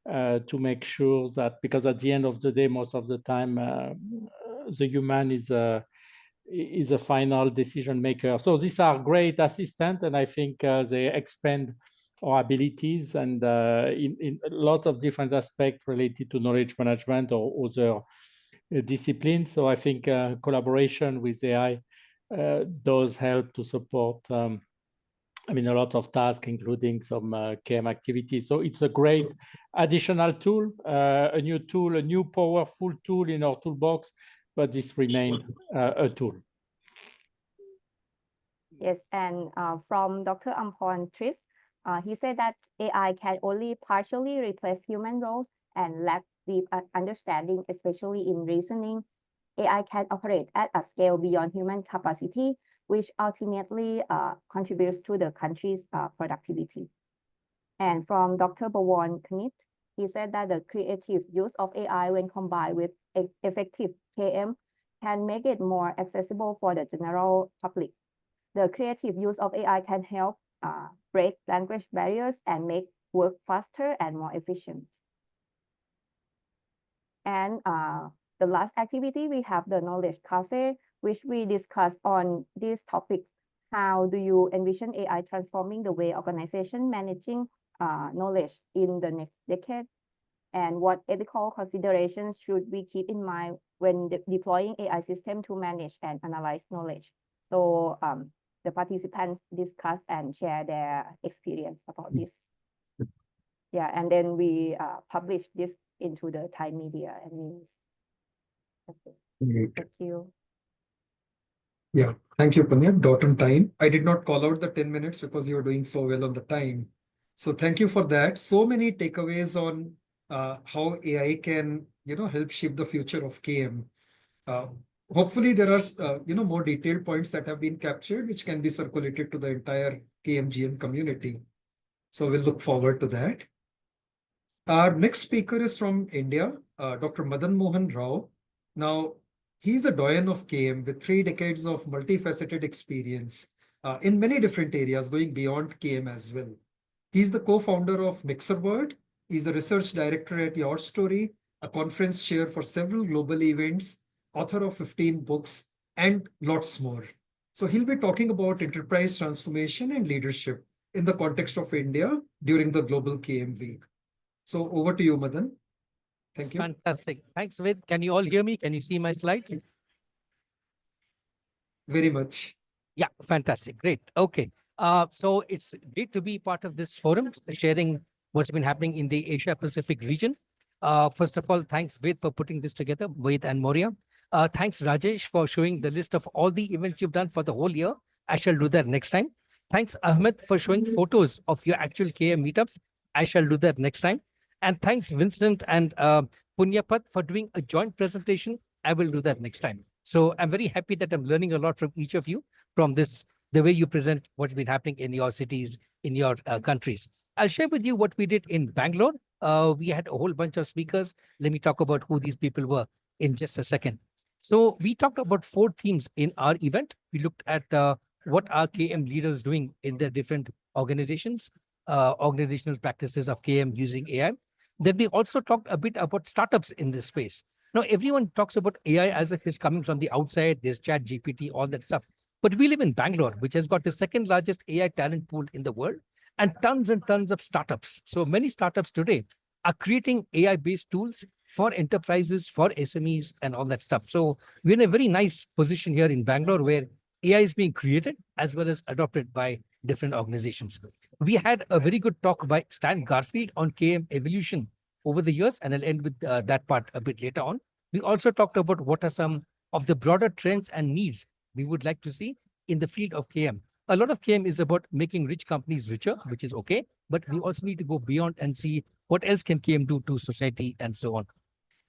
S6: to make sure that, because at the end of the day, most of the time the human is a final decision maker. So these are great assistants, and I think they expand our abilities and in a lot of different aspects related to knowledge management or other disciplines. So I think collaboration with AI does help to support I mean, a lot of tasks, including some KM activities. So it's a great additional tool, a new powerful tool in our toolbox, but this remains a tool.
S5: Yes, and from Dr. Ampon Tris, he said that AI can only partially replace human roles and lack deep understanding, especially in reasoning. AI can operate at a scale beyond human capacity, which ultimately contributes to the country's productivity. And from Dr. Bawon Knit, he said that the creative use of AI when combined with effective KM can make it more accessible for the general public. The creative use of AI can help break language barriers and make work faster and more efficient. And the last activity, we have the Knowledge Cafe, which we discuss on these topics. How do you envision AI transforming the way organization managing knowledge in the next decade? And what ethical considerations should we keep in mind when deploying AI system to manage and analyze knowledge? So the participants discuss and share their experience about this. Yeah, and then we publish this into the Thai media and news. That's it.
S2: Great.
S5: Thank you.
S2: Yeah, thank you, Punya. Dot on time. I did not call out the 10 minutes because you're doing so well on the time. So thank you for that. So many takeaways on how AI can, help shape the future of KM. Hopefully there are, more detailed points that have been captured, which can be circulated to the entire KMGN community. So we'll look forward to that. Our next speaker is from India, Dr. Madan Mohan Rao. Now, he's a doyen of KM with 3 decades of multifaceted experience in many different areas, going beyond KM as well. He's the co-founder of Mixerboard. He's the research director at Your Story, a conference chair for several global events, author of 15 books, and lots more. So he'll be talking about enterprise transformation and leadership in the context of India during the Global KM Week. So over to you, Madan. Thank you.
S7: Fantastic. Thanks, Vid. Can you all hear me? Can you see my slides?
S2: Very much.
S7: Yeah, fantastic. Great. Okay. So it's great to be part of this forum, sharing what's been happening in the Asia Pacific region. First of all, thanks, Ved, for putting this together, Ved and Moria. Thanks, Rajesh, for showing the list of all the events you've done for the whole year. I shall do that next time. Thanks, Ahmed, for showing photos of your actual KM meetups. I shall do that next time. And thanks, Vincent and Punyapat, for doing a joint presentation. I will do that next time. So I'm very happy that I'm learning a lot from each of you, from this, the way you present what's been happening in your cities, in your countries. I'll share with you what we did in Bangalore. We had a whole bunch of speakers. Let me talk about who these people were in just a second. So we talked about 4 themes in our event. We looked at what are KM leaders doing in their different organizations, organizational practices of KM using AI. Then we also talked a bit about startups in this space. Now, everyone talks about AI as if it's coming from the outside. There's Chat GPT, all that stuff. But we live in Bangalore, which has got the 2nd largest AI talent pool in the world, and tons of startups. So many startups today are creating AI-based tools for enterprises, for SMEs, and all that stuff. So we're in a very nice position here in Bangalore where AI is being created as well as adopted by different organizations. We had a very good talk by Stan Garfield on KM evolution over the years, and I'll end with that part a bit later on. We also talked about what are some of the broader trends and needs we would like to see in the field of KM. A lot of KM is about making rich companies richer, which is okay, but we also need to go beyond and see what else can KM do to society and so on.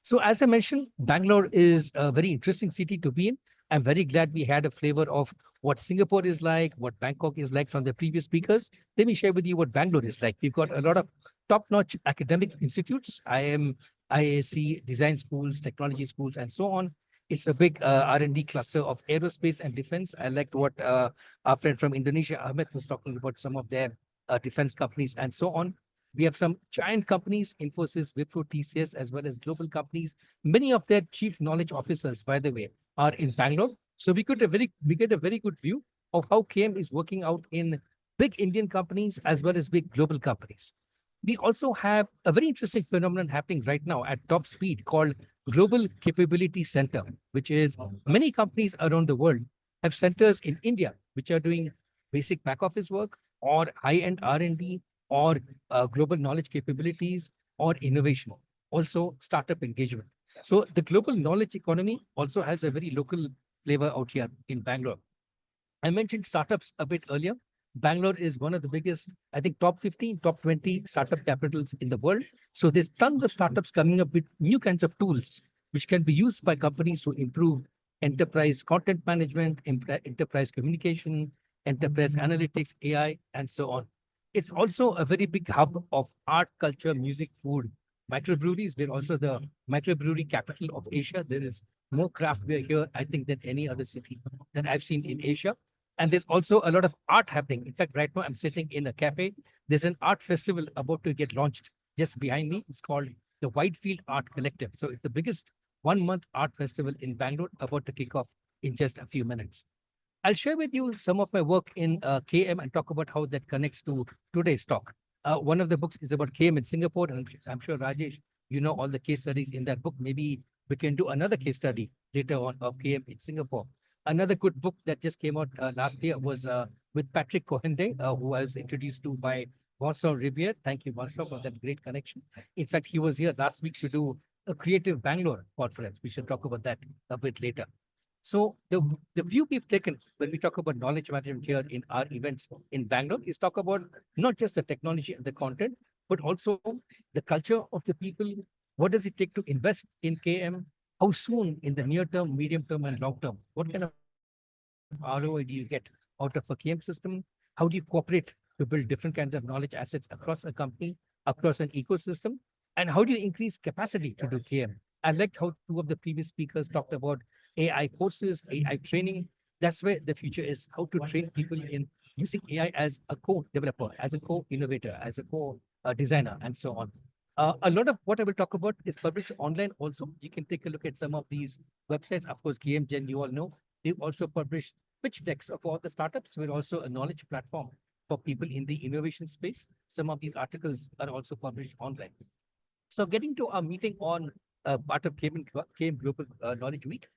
S7: So as I mentioned, Bangalore is a very interesting city to be in. I'm very glad we had a flavor of what Singapore is like, what Bangkok is like from the previous speakers. Let me share with you what Bangalore is like. We've got a lot of top-notch academic institutes. IAC, design schools, technology schools, and so on. It's a big R&D cluster of aerospace and defense. I liked what our friend from Indonesia, Ahmed, was talking about some of their defense companies and so on. We have some giant companies, Infosys, Wipro, TCS, as well as global companies. Many of their chief knowledge officers, by the way, are in Bangalore. So we get a very good view of how KM is working out in big Indian companies as well as big global companies. We also have a very interesting phenomenon happening right now at top speed called Global Capability Center, which is many companies around the world have centers in India, which are doing basic back office work or high-end R&D or global knowledge capabilities or innovation, also startup engagement. So the global knowledge economy also has a very local flavor out here in Bangalore. I mentioned startups a bit earlier. Bangalore is one of the biggest, I think, top 15, top 20 startup capitals in the world. So there's tons of startups coming up with new kinds of tools which can be used by companies to improve enterprise content management, enterprise communication, enterprise analytics, AI, and so on. It's also a very big hub of art, culture, music, food, microbreweries. We're also the microbrewery capital of Asia. There is more craft beer here, I think, than any other city that I've seen in Asia. And there's also a lot of art happening. In fact, right now I'm sitting in a cafe. There's an art festival about to get launched just behind me. It's called the Whitefield Art Collective. So it's the biggest 1-month art festival in Bangalore about to kick off in just a few minutes. I'll share with you some of my work in KM and talk about how that connects to today's talk. One of the books is about KM in Singapore, and I'm sure, Rajesh, you know all the case studies in that book. Maybe we can do another case study later on of KM in Singapore. Another good book that just came out last year was with Patrick Kohende, who I was introduced to by Vincent Ribier. Thank you, Vincent, for that great connection. In fact, he was here last week to do a Creative Bangalore conference. We should talk about that a bit later. So the view we've taken when we talk about knowledge management here in our events in Bangalore is talk about not just the technology and the content, but also the culture of the people. What does it take to invest in KM? How soon in the near term, medium term, and long term? What kind of ROI do you get out of a KM system? How do you cooperate to build different kinds of knowledge assets across a company, across an ecosystem? And how do you increase capacity to do KM? I liked how 2 of the previous speakers talked about AI courses, AI training. That's where the future is, how to train people in using AI as a co-developer, as a co-innovator, as a co-designer, and so on. A lot of what I will talk about is published online also. You can take a look at some of these websites. Of course, KMGen, you all know. They've also published pitch decks of all the startups. We're also a knowledge platform for people in the innovation space. Some of these articles are also published online. So getting to our meeting on part of KM Global Knowledge Week,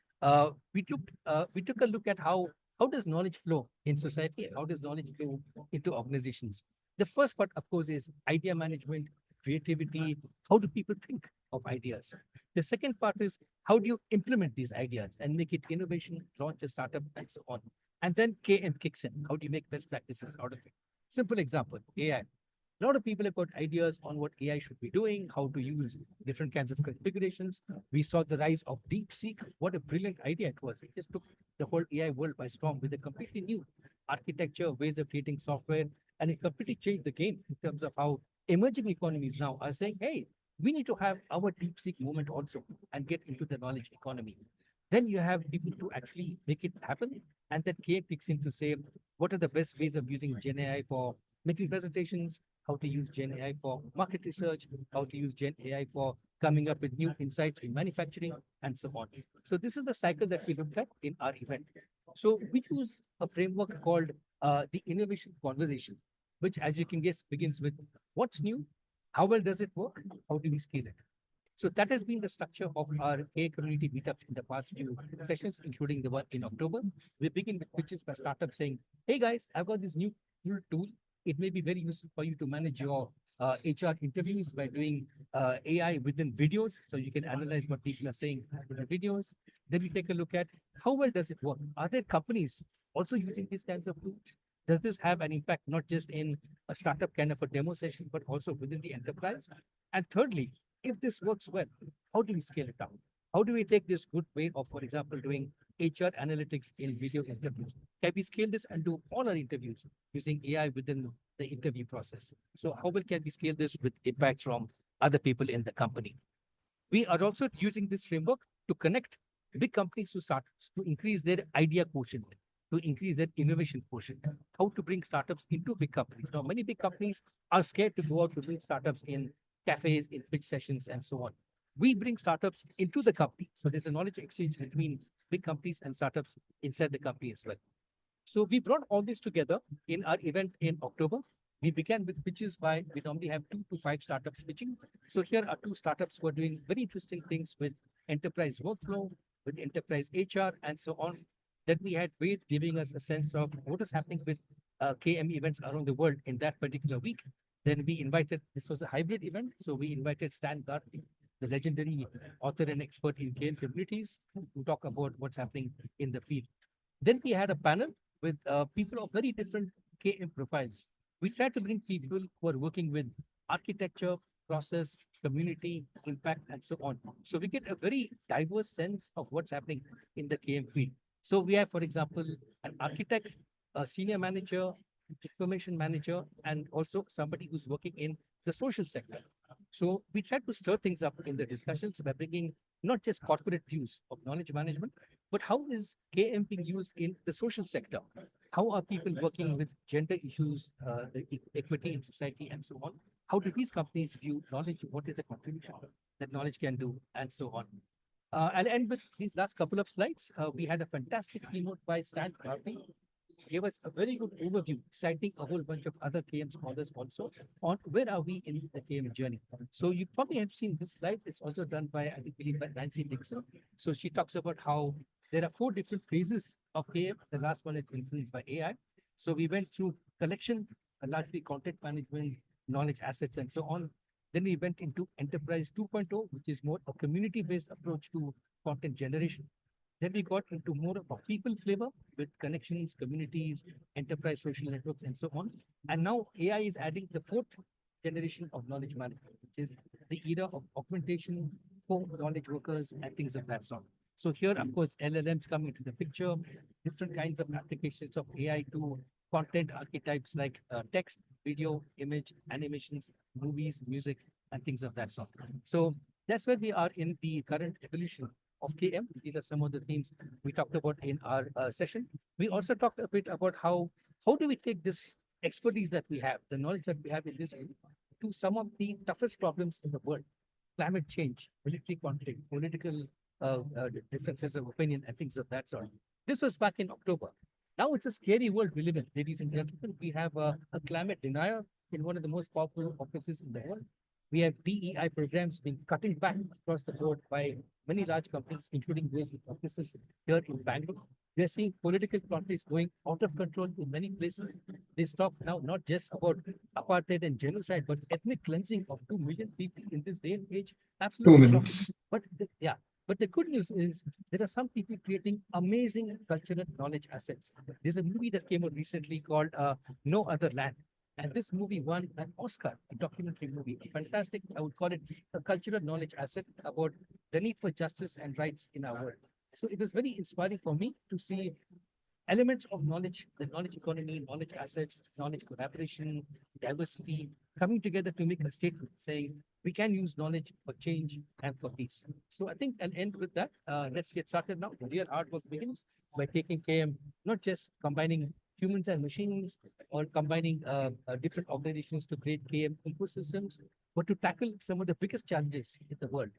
S7: we took a look at how does knowledge flow in society and how does knowledge flow into organizations. The first part, of course, is idea management, creativity. How do people think of ideas? The second part is how do you implement these ideas and make it innovation, launch a startup, and so on. And then KM kicks in. How do you make best practices out of it? Simple example, AI. A lot of people have got ideas on what AI should be doing, how to use different kinds of configurations. We saw the rise of DeepSeek. What a brilliant idea it was. It just took the whole AI world by storm with a completely new architecture, ways of creating software, and it completely changed the game in terms of how emerging economies now are saying, hey, we need to have our DeepSeek movement also and get into the knowledge economy. Then you have people to actually make it happen. And then KM picks in to say, what are the best ways of using Gen AI for making presentations, how to use Gen AI for market research, how to use Gen AI for coming up with new insights in manufacturing, and so on. So this is the cycle that we looked at in our event. So we use a framework called the innovation conversation, which, as you can guess, begins with what's new, how well does it work, how do we scale it? So that has been the structure of our AI community meetups in the past few sessions, including the one in October. We begin with pitches by startups saying, hey guys, I've got this new tool. It may be very useful for you to manage your HR interviews by doing AI within videos. So you can analyze what people are saying in the videos. Then we take a look at how well does it work? Are there companies also using these kinds of tools? Does this have an impact not just in a startup kind of a demo session, but also within the enterprise? And thirdly, if this works well, how do we scale it up? How do we take this good way of, for example, doing HR analytics in video interviews? Can we scale this and do all our interviews using AI within the interview process? So how well can we scale this with impact from other people in the company? We are also using this framework to connect big companies to startups to increase their idea quotient, to increase their innovation quotient, how to bring startups into big companies. Now, many big companies are scared to go out to bring startups in cafes, in pitch sessions, and so on. We bring startups into the company. So there's a knowledge exchange between big companies and startups inside the company as well. So we brought all this together in our event in October. We began with pitches by, we normally have 2 to 5 startups pitching. So here are 2 startups who are doing very interesting things with enterprise workflow, with enterprise HR, and so on. Then we had Wade giving us a sense of what is happening with KM events around the world in that particular week. Then we invited, this was a hybrid event, so we invited Stan Gartley, the legendary author and expert in KM communities, to talk about what's happening in the field. Then we had a panel with people of very different KM profiles. We tried to bring people who are working with architecture, process, community, impact, and so on. So we get a very diverse sense of what's happening in the KM field. So we have, for example, an architect, a senior manager, information manager, and also somebody who's working in the social sector. So we try to stir things up in the discussions by bringing not just corporate views of knowledge management, but how is KM being used in the social sector? How are people working with gender issues, equity in society, and so on? How do these companies view knowledge? What is the contribution that knowledge can do, and so on? I'll end with these last couple of slides. We had a fantastic keynote by Stan Garvey. Gave us a very good overview, citing a whole bunch of other KM scholars also on where are we in the KM journey. So you probably have seen this slide. It's also done by, I believe, by Nancy Dixon. So she talks about how there are 4 different phases of KM. The last one is influenced by AI. So we went through collection, largely content management, knowledge assets, and so on. Then we went into Enterprise 2.0, which is more a community-based approach to content generation. Then we got into more of a people flavor with connections, communities, enterprise social networks, and so on. And now AI is adding the 4th generation of knowledge management, which is the era of augmentation, co-knowledge workers, and things of that sort. So here, of course, LLMs come into the picture, different kinds of applications of AI to content archetypes like text, video, image, animations, movies, music, and things of that sort. So that's where we are in the current evolution of KM. These are some of the themes we talked about in our session. We also talked a bit about how do we take this expertise that we have, the knowledge that we have in this area, to some of the toughest problems in the world: climate change, military conflict, political differences of opinion, and things of that sort. This was back in October. Now it's a scary world we live in, ladies and gentlemen. We have a climate denier in one of the most powerful offices in the world. We have DEI programs being cutting back across the board by many large companies, including those with offices here in Bangalore. We are seeing political conflicts going out of control in many places. They talk now not just about apartheid and genocide, but ethnic cleansing of 2 million people in this day and age.
S2: 2
S7: Absolutely
S2: minutes.
S7: shocking. But the good news is there are some people creating amazing cultural knowledge assets. There's a movie that came out recently called No Other Land. And this movie won an Oscar, a documentary movie, a fantastic, I would call it a cultural knowledge asset about the need for justice and rights in our world. So it was very inspiring for me to see elements of knowledge, the knowledge economy, knowledge assets, knowledge collaboration, diversity, coming together to make a statement saying we can use knowledge for change and for peace. So I think I'll end with that. Let's get started now. The real hard work begins by taking KM, not just combining humans and machines or combining different organizations to create KM ecosystems, but to tackle some of the biggest challenges in the world.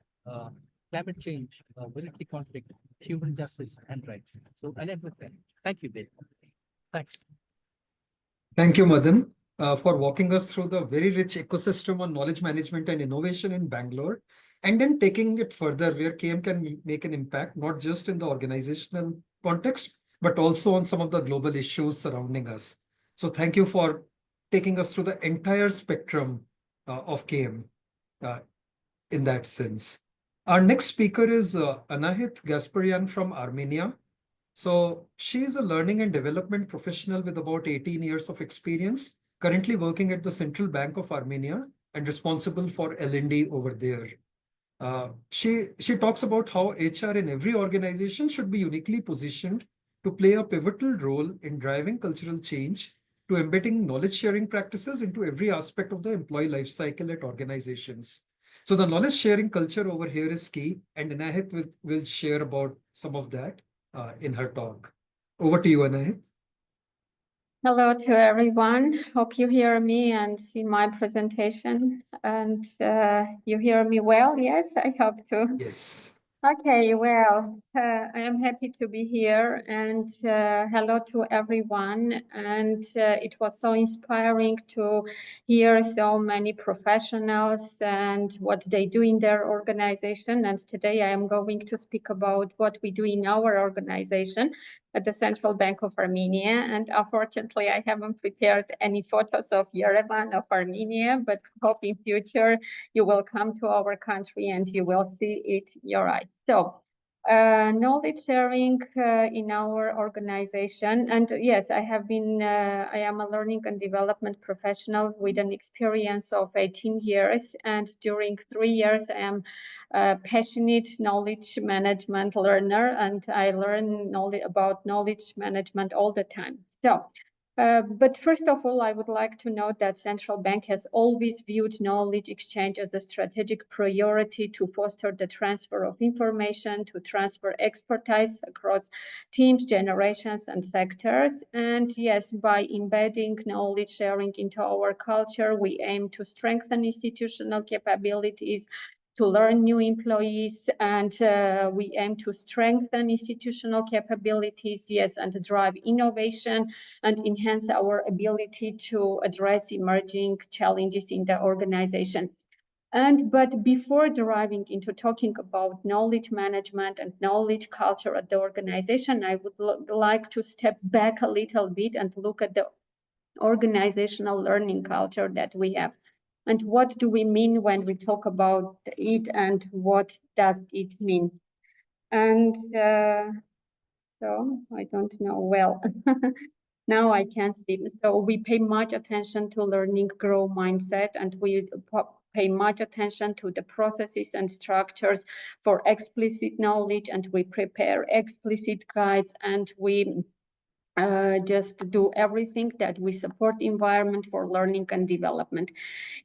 S7: Climate change, military conflict, human justice, and rights. So I'll end with that. Thank you, Ben. Thanks.
S2: Thank you, Madan, for walking us through the very rich ecosystem on knowledge management and innovation in Bangalore, and then taking it further where KM can make an impact, not just in the organizational context, but also on some of the global issues surrounding us. So thank you for taking us through the entire spectrum of KM in that sense. Our next speaker is Anahit Gasparian from Armenia. So she's a learning and development professional with about 18 years of experience, currently working at the Central Bank of Armenia and responsible for L&D over there. She talks about how HR in every organization should be uniquely positioned to play a pivotal role in driving cultural change, to embedding knowledge sharing practices into every aspect of the employee life cycle at organizations. So the knowledge sharing culture over here is key, and Anahit will share about some of that in her talk. Over to you, Anahit.
S8: Hello to everyone. Hope you hear me and see my presentation. And you hear me well? Yes, I hope to.
S2: Yes.
S8: Okay, well, I am happy to be here, and hello to everyone. And it was so inspiring to hear so many professionals and what they do in their organization. And today I am going to speak about what we do in our organization at the Central Bank of Armenia. And unfortunately, I haven't prepared any photos of Yerevan, of Armenia, but hope in future you will come to our country and you will see it in your eyes. So, knowledge sharing in our organization. And yes, I am a learning and development professional with an experience of 18 years. And during 3 years, I am a passionate knowledge management learner, and I learn about knowledge management all the time. So, but first of all, I would like to note that Central Bank has always viewed knowledge exchange as a strategic priority to foster the transfer of information, to transfer expertise across teams, generations, and sectors. And yes, by embedding knowledge sharing into our culture, we aim to strengthen institutional capabilities, to learn new employees, and we aim to strengthen institutional capabilities, yes, and drive innovation and enhance our ability to address emerging challenges in the organization. But before deriving into talking about knowledge management and knowledge culture at the organization, I would like to step back a little bit and look at the organizational learning culture that we have. And what do we mean when we talk about it, and what does it mean? And so I don't know well. Now I can see. So we pay much attention to learning grow mindset, and we pay much attention to the processes and structures for explicit knowledge, and we prepare explicit guides, and we just do everything that we support environment for learning and development.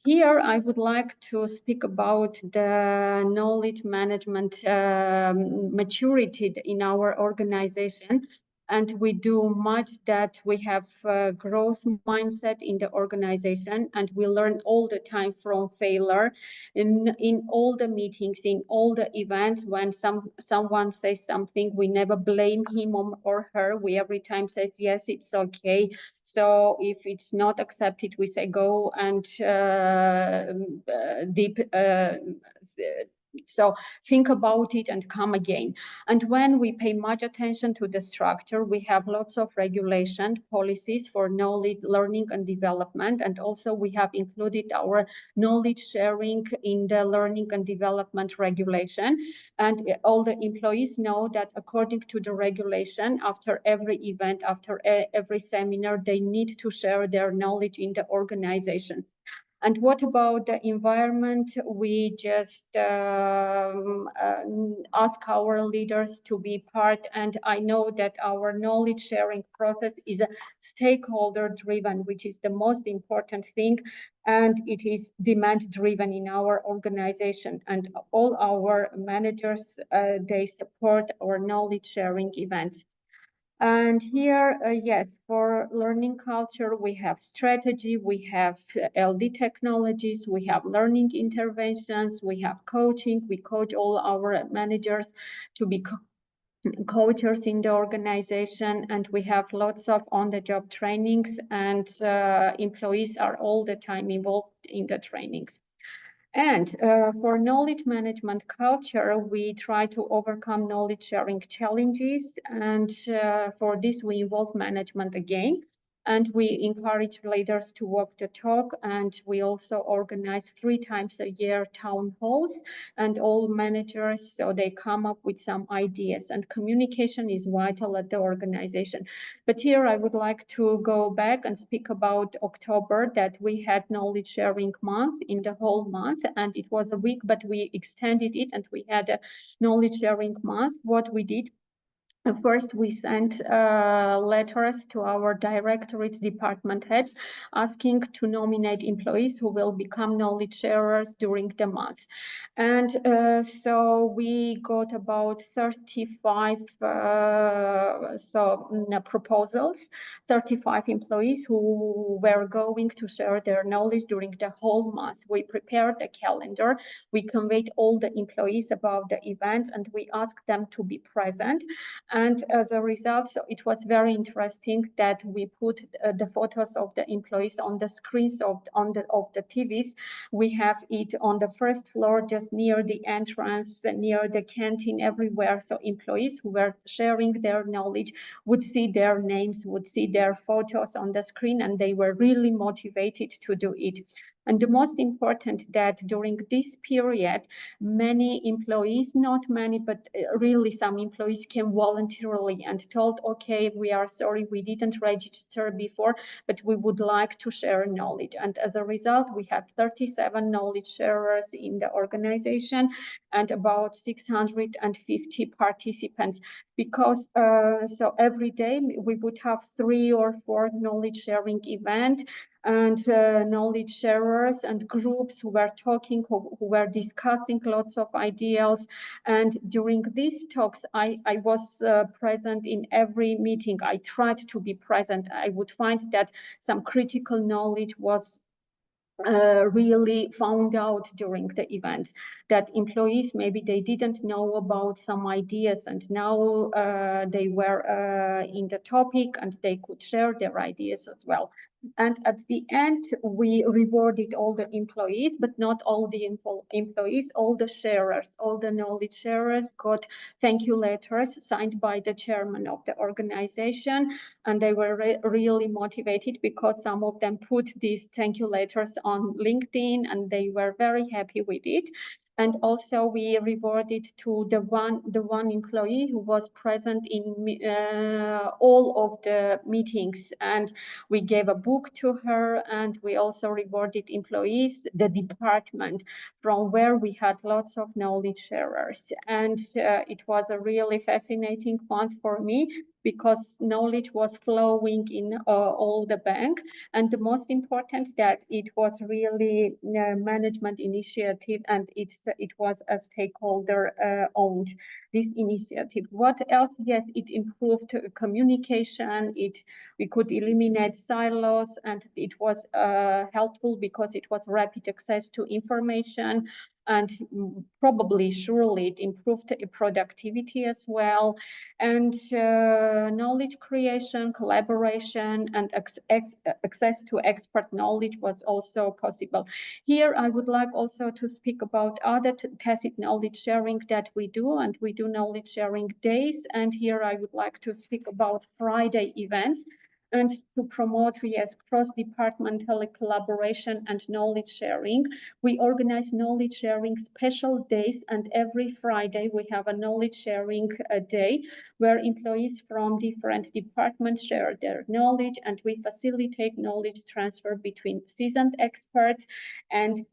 S8: Here, I would like to speak about the knowledge management maturity in our organization. And we do much that we have growth mindset in the organization, and we learn all the time from failure in all the meetings, in all the events. When someone says something, we never blame him or her. We every time say, yes, it's okay. So if it's not accepted, we say go and so think about it and come again. And when we pay much attention to the structure, we have lots of regulation policies for knowledge, learning and development. And also we have included our knowledge sharing in the learning and development regulation. And all the employees know that according to the regulation, after every event, after every seminar, they need to share their knowledge in the organization. And what about the environment? We just ask our leaders to be part. And I know that our knowledge sharing process is stakeholder driven, which is the most important thing. And it is demand driven in our organization. And all our managers, they support our knowledge sharing events. And here, yes, for learning culture, we have strategy, we have LD technologies, we have learning interventions, we have coaching. We coach all our managers to be coaches in the organization, and we have lots of on-the-job trainings, and employees are all the time involved in the trainings. And for knowledge management culture, we try to overcome knowledge sharing challenges. And for this, we involve management again. And we encourage leaders to walk the talk, and we also organize 3 times a year town halls, and all managers, so they come up with some ideas, and communication is vital at the organization. But here I would like to go back and speak about October, that we had knowledge sharing month in the whole month, and it was a week, but we extended it and we had a knowledge sharing month. What we did, first, we sent letters to our directorates, department heads, asking to nominate employees who will become knowledge sharers during the month. And so we got about 35 proposals, 35 employees who were going to share their knowledge during the whole month. We prepared a calendar, we conveyed all the employees about the event, and we asked them to be present. And as a result, so it was very interesting that we put the photos of the employees on the screens of the TVs. We have it on the first floor, just near the entrance, near the canteen, everywhere. So employees who were sharing their knowledge would see their names, would see their photos on the screen, and they were really motivated to do it. And the most important, that during this period, many employees, not many, but really some employees came voluntarily and told, okay, we are sorry, we didn't register before, but we would like to share knowledge. And as a result, we had 37 knowledge sharers in the organization and about 650 participants. Because so every day we would have 3 or 4 knowledge sharing events, and knowledge sharers and groups who were talking, who were discussing lots of ideas. And during these talks, I was present in every meeting. I tried to be present. I would find that some critical knowledge was really found out during the events, that employees, maybe they didn't know about some ideas, and now they were in the topic and they could share their ideas as well. And at the end, we rewarded all the employees, but not all the employees, all the sharers, all the knowledge sharers got thank you letters signed by the chairman of the organization. And they were really motivated, because some of them put these thank you letters on LinkedIn, and they were very happy with it. And also we rewarded to the one employee who was present in all of the meetings, and we gave a book to her. And we also rewarded employees, the department from where we had lots of knowledge sharers. And it was a really fascinating month for me, because knowledge was flowing in all the bank. And the most important, that it was really management initiative, and it was a stakeholder owned, this initiative. What else? Yes, it improved communication. We could eliminate silos, and it was helpful because it was rapid access to information. And probably, surely, it improved productivity as well. And knowledge creation, collaboration, and access to expert knowledge was also possible. Here, I would like also to speak about other tacit knowledge sharing that we do, and we do knowledge sharing days. And here I would like to speak about Friday events, and to promote, yes, cross-departmental collaboration and knowledge sharing. We organize knowledge sharing special days, and every Friday we have a knowledge sharing day where employees from different departments share their knowledge, and we facilitate knowledge transfer between seasoned experts and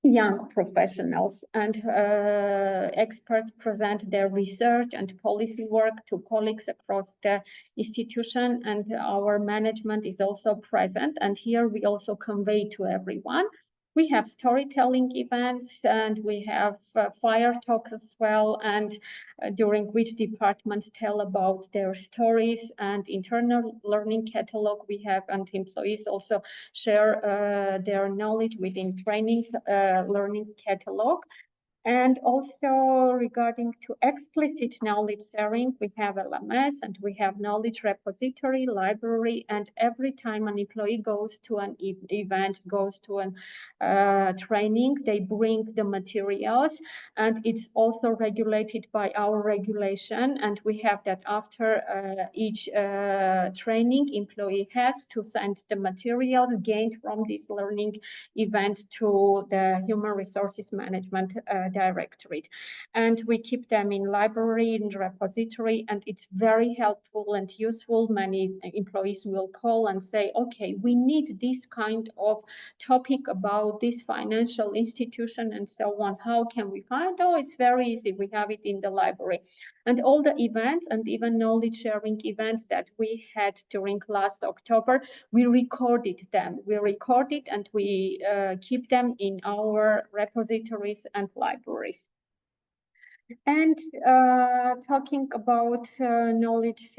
S8: young professionals. And experts present their research and policy work to colleagues across the institution, and our management is also present. And here we also convey to everyone. We have storytelling events, and we have fire talks as well, and during which departments tell about their stories, and internal learning catalog we have, and employees also share their knowledge within training learning catalog. And also regarding to explicit knowledge sharing, we have LMS and we have knowledge repository, library, and every time an employee goes to an event, goes to an training, they bring the materials, and it's also regulated by our regulation. And we have that after each training, employee has to send the material gained from this learning event to the Human Resources Management Directorate. And we keep them in library, in repository, and it's very helpful and useful. Many employees will call and say, okay, we need this kind of topic about this financial institution and so on. How can we find? Oh, it's very easy. We have it in the library. And all the events and even knowledge sharing events that we had during last October, we recorded them. We recorded and we keep them in our repositories and libraries. And talking about knowledge,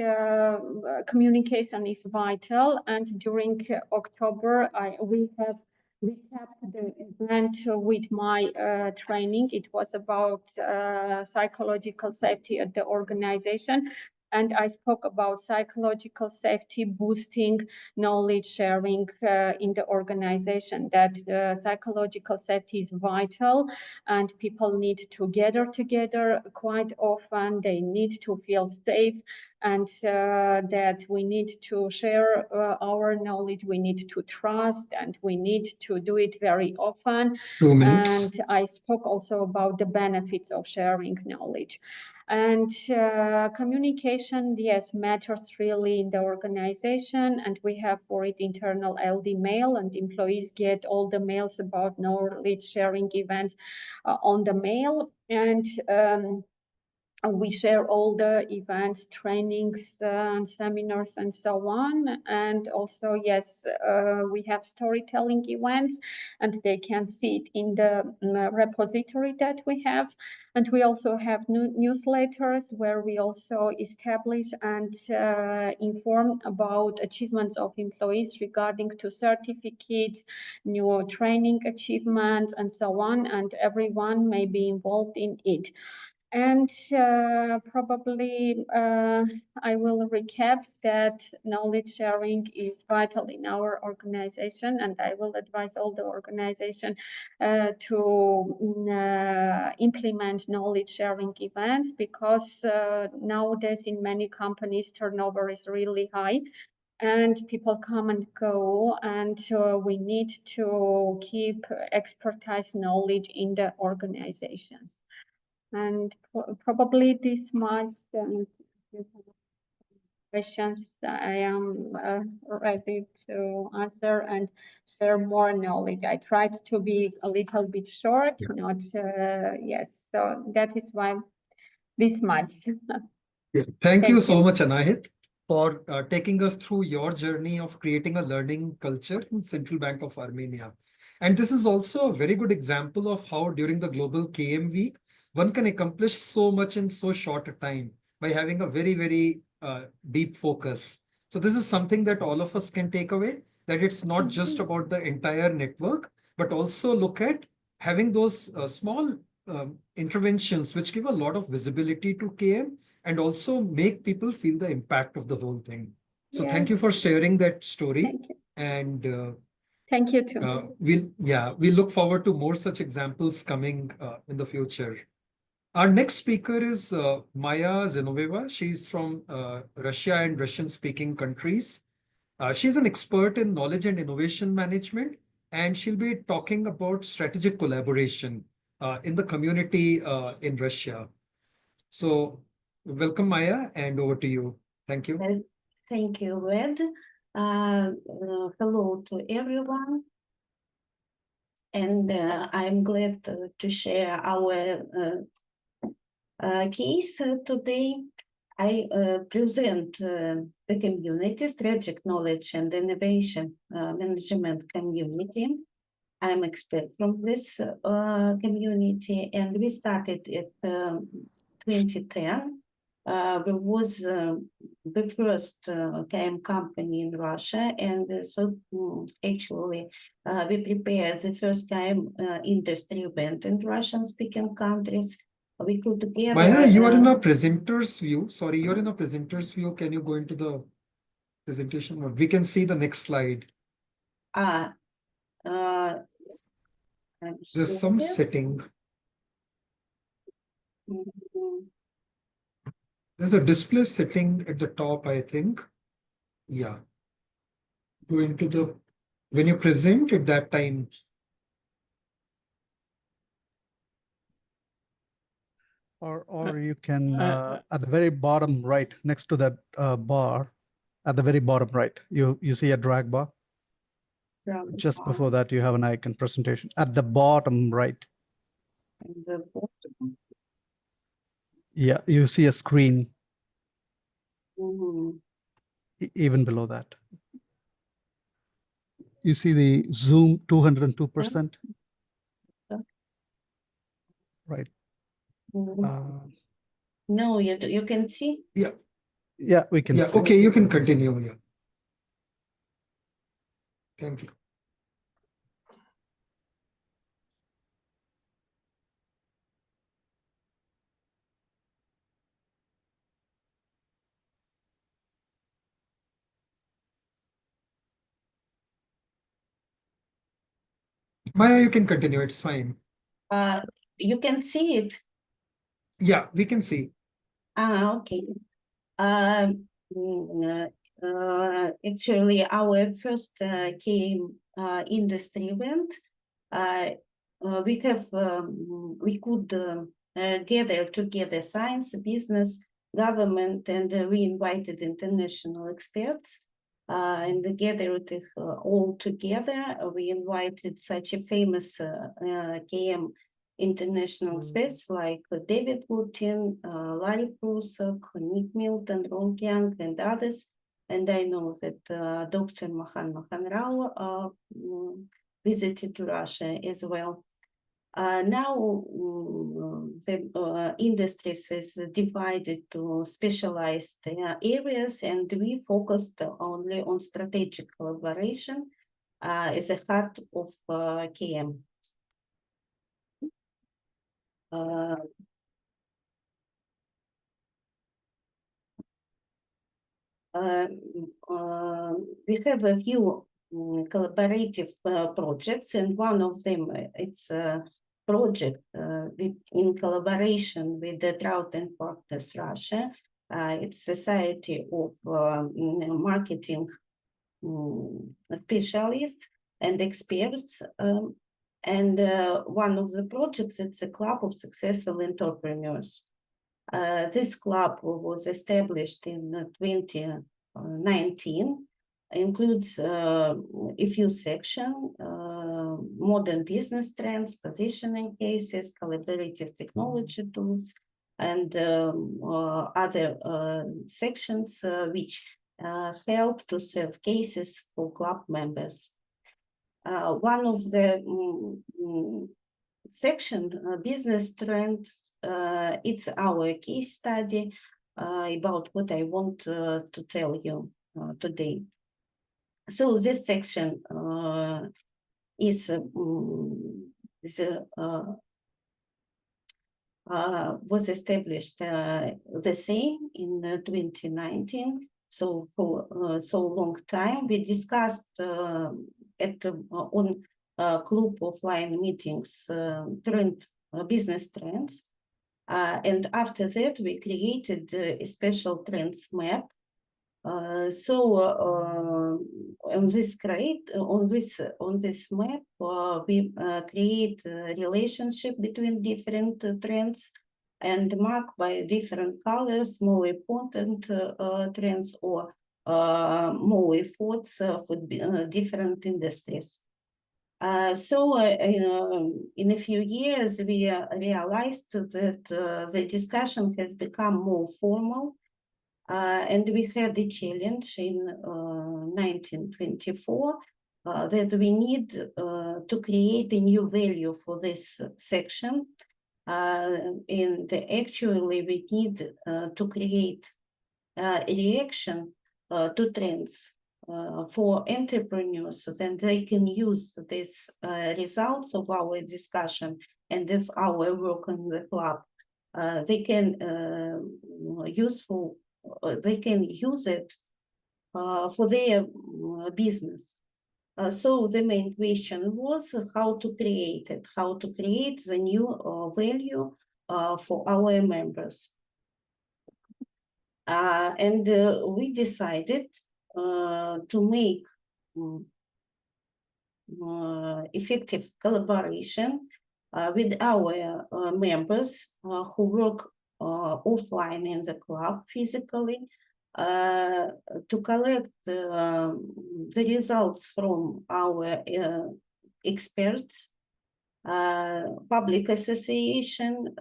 S8: communication is vital. And during October, we have recapped the event with my training. It was about psychological safety at the organization. And I spoke about psychological safety, boosting knowledge sharing in the organization, that psychological safety is vital and people need to gather together quite often. They need to feel safe, and that we need to share our knowledge. We need to trust, and we need to do it very often.
S2: 2 minutes.
S8: And I spoke also about the benefits of sharing knowledge. And communication, yes, matters really in the organization. And we have for it internal LD mail, and employees get all the mails about knowledge sharing events on the mail. And we share all the events, trainings, and seminars, and so on. And also, yes, we have storytelling events, and they can see it in the repository that we have. And we also have newsletters where we also establish and inform about achievements of employees regarding to certificates, new training achievements, and so on. And everyone may be involved in it. And probably I will recap that knowledge sharing is vital in our organization, and I will advise all the organization to implement knowledge sharing events, because nowadays in many companies turnover is really high. And people come and go, and we need to keep expertise knowledge in the organizations. And probably this much, questions I am ready to answer and share more knowledge. I tried to be a little bit short, not, yes, so that is why this much.
S2: Thank you so much, Anahit, for taking us through your journey of creating a learning culture in Central Bank of Armenia. And this is also a very good example of how during the Global KM Week, one can accomplish so much in so short a time by having a very, very deep focus. So this is something that all of us can take away, that it's not just about the entire network, but also look at having those small interventions which give a lot of visibility to KM and also make people feel the impact of the whole thing. So thank you for sharing that story.
S8: Thank you.
S2: And
S8: thank you too.
S2: we look forward to more such examples coming in the future. Our next speaker is Maya Zinoveva. She's from Russia and Russian-speaking countries. She's an expert in knowledge and innovation management, and she'll be talking about strategic collaboration in the community in Russia. So welcome, Maya, and over to you. Thank you.
S9: Well, thank you, Ed. Hello to everyone. And I'm glad to share our case today. I present the community, strategic knowledge and innovation management community. I'm expert from this community, and we started at 2010. There was the first KM company in Russia, and so actually we prepared the first KM industry event in Russian-speaking countries. We could together.
S2: Maya, you are in a presenter's view. Sorry, you're in a presenter's view. Can you go into the presentation mode? We can see the next slide. There's some setting. There's a display setting at the top, I think. Yeah. Go into the, when you present at that time.
S10: Or you can, at the very bottom right, next to that bar, at the very bottom right, you see a drag bar. Just before that, you have an icon presentation. At the bottom right.
S9: The bottom.
S10: Yeah, you see a screen. Even below that. You see the zoom 202%. Right.
S9: No, you can see.
S2: Yeah.
S10: Yeah, we can.
S2: Yeah.
S10: See.
S2: Okay, you can continue. Yeah. Thank you. Maya, you can continue. It's fine.
S9: You can see it.
S2: Yeah, we can see.
S9: Okay. Actually, our first KM industry event, we could gather together science, business, government, and we invited international experts. And gathered all together. We invited such a famous KM international experts like David Putin, Larry Prusok, Nick Milton, Ron Young, and others. And I know that Dr. Mahan Rao visited Russia as well. Now the industries is divided to specialized areas, and we focused only on strategic collaboration as a heart of KM. We have a few collaborative projects, and one of them it's a project in collaboration with the Drought and Partners Russia. It's Society of Marketing Specialists and Experts. And one of the projects, it's a club of successful entrepreneurs. This club was established in 2019, includes a few sections, modern business trends, positioning cases, collaborative technology tools, and other sections which help to serve cases for club members. One of the section, business trends, it's our case study about what I want to tell you today. So this section was established the same in 2019. So for so long time, we discussed on club offline meetings business trends, and after that we created a special trends map. On this map we create a relationship between different trends and mark by different colors more important trends or more efforts for different industries. In a few years, we realized that the discussion has become more formal, and we had a challenge in 1924 that we need to create a new value for this section. And actually, we need to create reaction to trends for entrepreneurs, then they can use these results of our discussion and of our work in the club. They can they can use it for their business. So the main question was how to create it, how to create the new value for our members. And we decided to make effective collaboration with our members who work offline in the club physically, to collect the results from our experts, public association,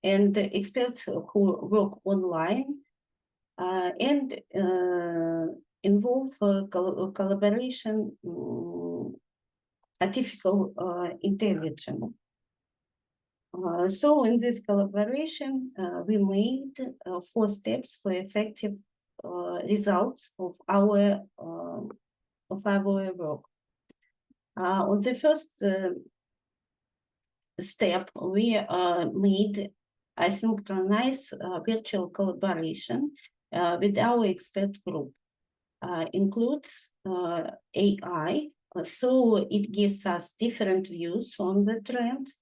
S9: and the experts who work online, and involve collaboration, artificial intelligence. So in this collaboration, we made 4 steps for effective results of our work. On the first step, we made asynchronous virtual collaboration with our expert group. Includes AI, so it gives us different views on the trend,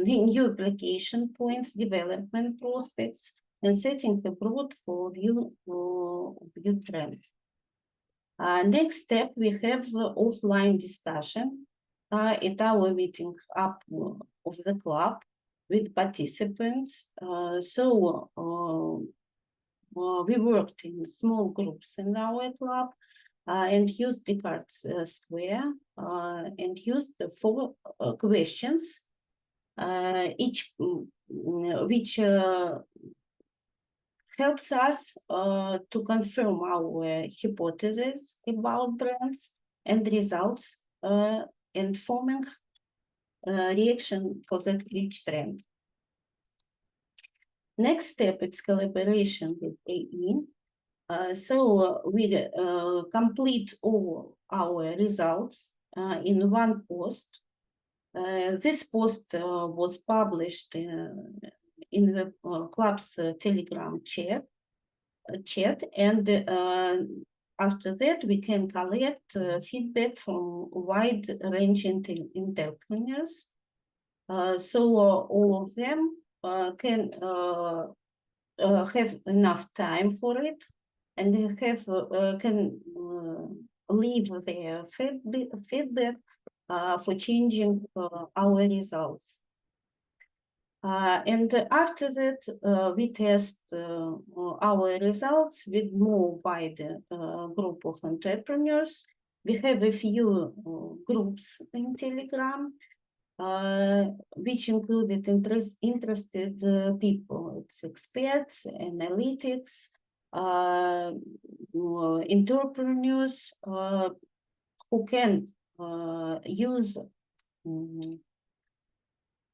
S9: new application points, development prospects, and setting abroad for view trends. Next step, we have offline discussion at our meeting up of the club with participants. We worked in small groups in our club and used Descartes Square and used 4 questions, each which helps us to confirm our hypothesis about brands and results and forming reaction for each trend. Next step is collaboration with AI. So we complete all our results in one post. This post was published in the club's Telegram chat, and after that we can collect feedback from wide-ranging entrepreneurs. So all of them can have enough time for it, and they have can leave their feedback for changing our results. And after that, we test our results with more wider group of entrepreneurs. We have a few groups in Telegram, which included interested people. It's experts, analytics, entrepreneurs who can use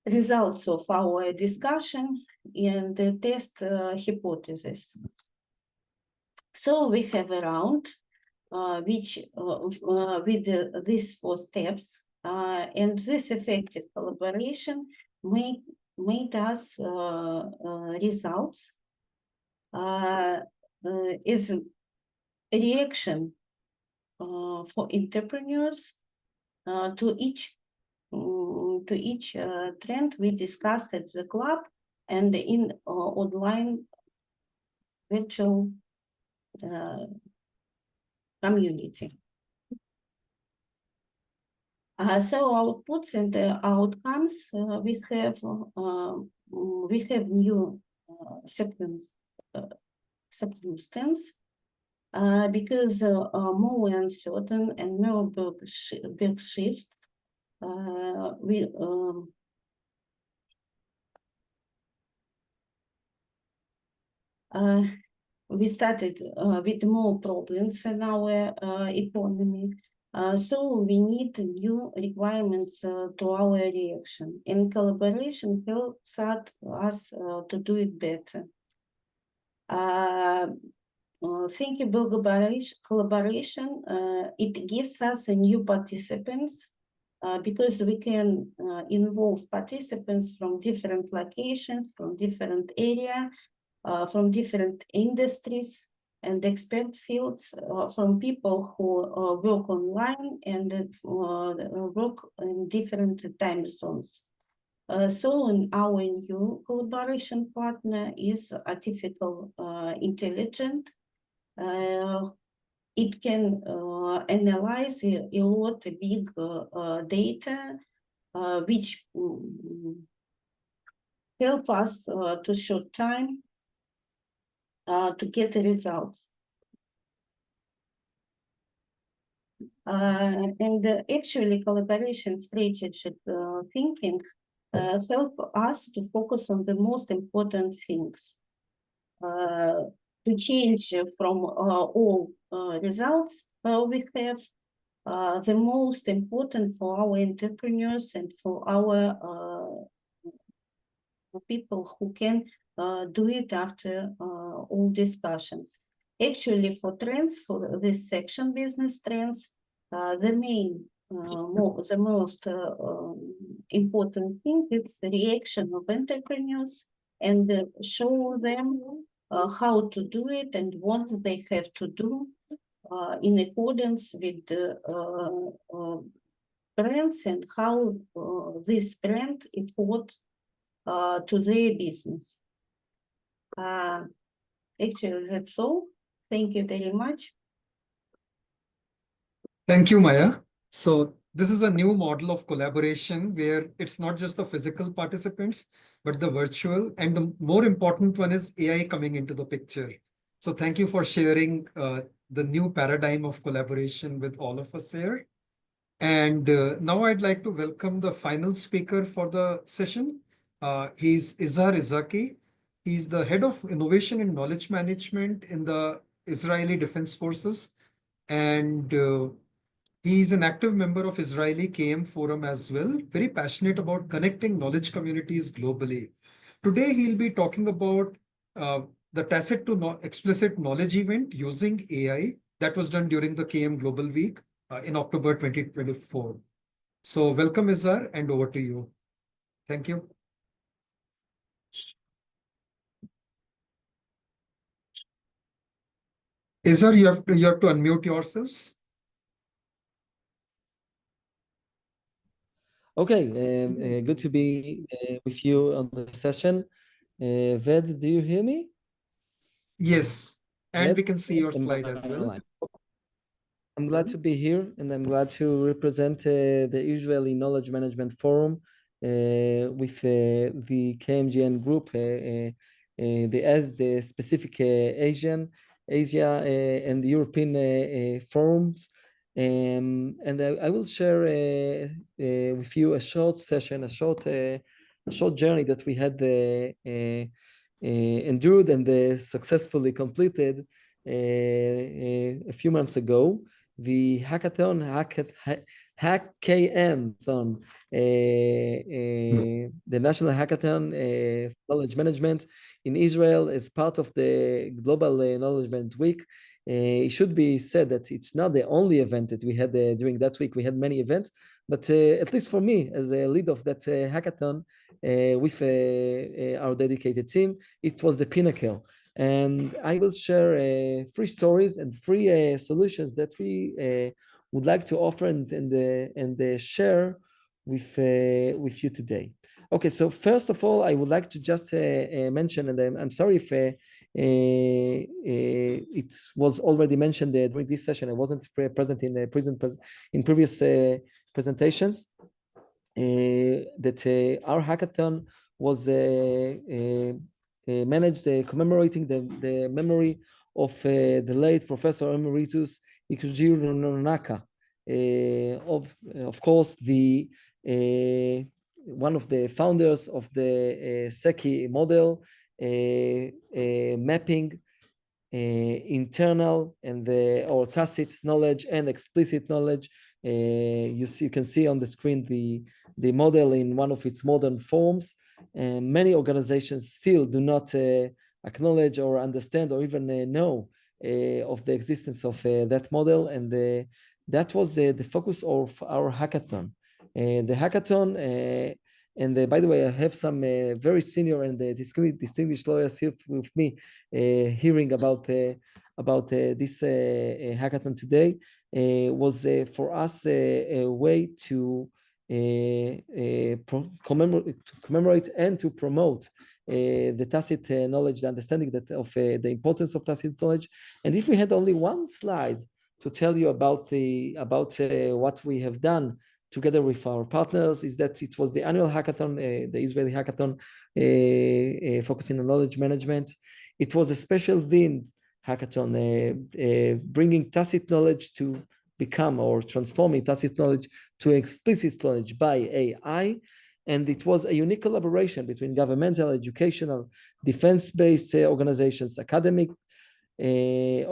S9: results of our discussion and test hypothesis. So we have a round which with these 4 steps, and this effective collaboration made us results is a reaction for entrepreneurs to each trend we discussed at the club and in online virtual community. So outputs and outcomes, we have new circumstance because more uncertain and more big shifts. We started with more problems in our economy, so we need new requirements to our reaction. And collaboration helps us to do it better. Thinkable collaboration, it gives us a new participants because we can involve participants from different locations, from different area, from different industries and expert fields, from people who work online and work in different time zones. So our new collaboration partner is artificial intelligence. It can analyze a lot of big data, which help us to short time to get the results. And actually collaboration strategic thinking help us to focus on the most important things. To change from all results we have, the most important for our entrepreneurs and for our people who can do it after all discussions. Actually, for trends, for this section, business trends, the most important thing is the reaction of entrepreneurs and show them how to do it and what they have to do in accordance with the brands and how this brand is what to their business. Actually, that's all. Thank you very much.
S2: Thank you, Maya. So this is a new model of collaboration where it's not just the physical participants, but the virtual. And the more important one is AI coming into the picture. So thank you for sharing the new paradigm of collaboration with all of us here. And now I'd like to welcome the final speaker for the session. He's Izhar Izaki. He's the head of innovation and knowledge management in the Israeli Defense Forces. And he's an active member of Israeli KM Forum as well, very passionate about connecting knowledge communities globally. Today, he'll be talking about the Tacit to Explicit Knowledge event using AI that was done during the KM Global Week in October 2024. So welcome, Izhar, and over to you. Thank you. Izhar, you have to unmute yourselves.
S11: Okay, good to be with you on the session. Ved, do you hear me?
S2: Yes, and
S11: Ved?
S2: we can see your slide as well.
S11: I'm glad to be here, and I'm glad to represent the Israeli Knowledge Management Forum with the KMGN group, the specific Asia, and the European forums. And I will share with you a short session, a short journey that we had endured and successfully completed a few months ago. The hackathon, the National Hackathon Knowledge Management in Israel is part of the Global Knowledge Management Week. It should be said that it's not the only event that we had during that week. We had many events, but at least for me, as a lead of that hackathon with our dedicated team, it was the pinnacle. And I will share 3 stories and 3 solutions that we would like to offer and share with you today. Okay, so first of all, I would like to just mention, and I'm sorry if it was already mentioned during this session. I wasn't present in previous presentations. That our hackathon was managed commemorating the memory of the late Professor Emeritus Ikujiro Nonaka, of course the one of the founders of the Seki model, mapping internal and or tacit knowledge and explicit knowledge. You can see on the screen the model in one of its modern forms. Many organizations still do not acknowledge or understand or even know of the existence of that model. And that was the focus of our hackathon. The hackathon, and by the way, I have some very senior and distinguished lawyers here with me, hearing about this hackathon today. Was for us a way to commemorate and to promote the tacit knowledge, the understanding that of the importance of tacit knowledge. And if we had only one slide to tell you about what we have done together with our partners, is that it was the annual hackathon, the Israeli hackathon, focusing on knowledge management. It was a special themed hackathon, bringing tacit knowledge to become, or transforming tacit knowledge to explicit knowledge by AI. And it was a unique collaboration between governmental, educational, defense-based organizations, academic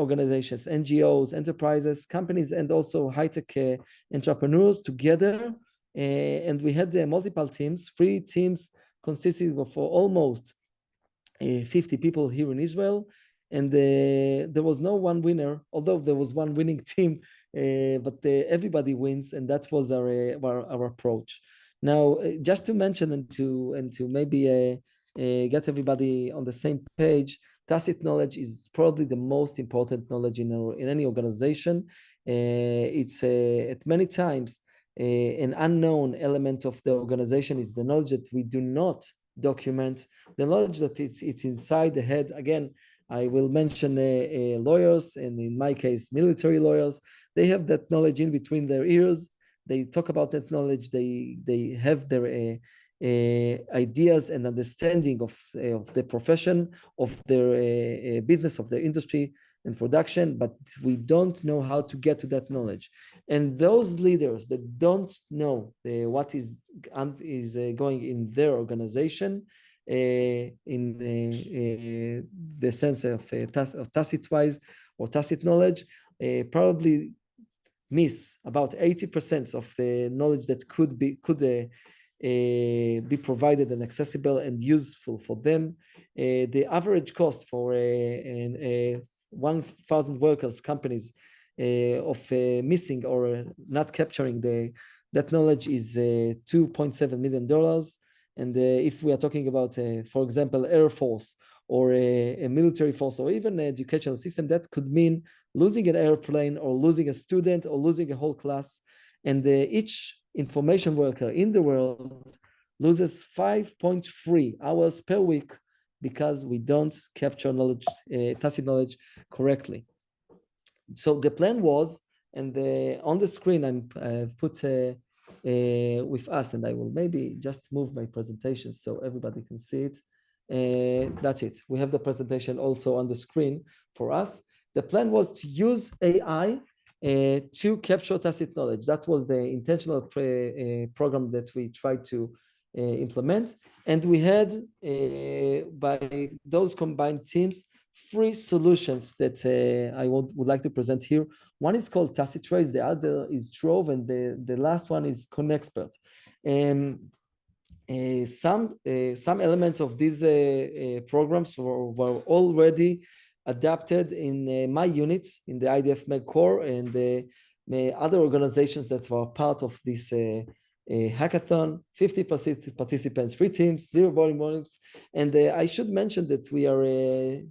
S11: organizations, NGOs, enterprises, companies, and also high-tech entrepreneurs together. And we had multiple teams, 3 teams consisting of almost 50 people here in Israel. And there was no one winner, although there was one winning team, but everybody wins, and that was our approach. Now, just to mention and to maybe get everybody on the same page, tacit knowledge is probably the most important knowledge in any organization. It's at many times an unknown element of the organization. It's the knowledge that we do not document, the knowledge that it's inside the head. Again, I will mention lawyers, and in my case, military lawyers. They have that knowledge in between their ears. They talk about that knowledge. They have their ideas and understanding of the profession, of their business, of their industry and production, but we don't know how to get to that knowledge. And those leaders that don't know what is going in their organization, in the sense of tacit-wise or tacit knowledge, probably miss about 80% of the knowledge that could be provided and accessible and useful for them. The average cost for 1,000 workers companies of missing or not capturing that knowledge is $2.7 million. And if we are talking about, for example, Air Force or a military force or even an educational system, that could mean losing an airplane or losing a student or losing a whole class. And each information worker in the world loses 5.3 hours per week because we don't capture knowledge, tacit knowledge correctly. So the plan was, and on the screen I've put with us, and I will maybe just move my presentation so everybody can see it. That's it. We have the presentation also on the screen for us. The plan was to use AI to capture tacit knowledge. That was the intentional program that we tried to implement. And we had, by those combined teams, 3 solutions that I would like to present here. One is called Tacit Trace, the other is Trove, and the last one is Connexpert. Some elements of these programs were already adapted in my units, in the IDF Med Corps, and the other organizations that were part of this hackathon. 50 participants, 3 teams, 0 volumes. And I should mention that we are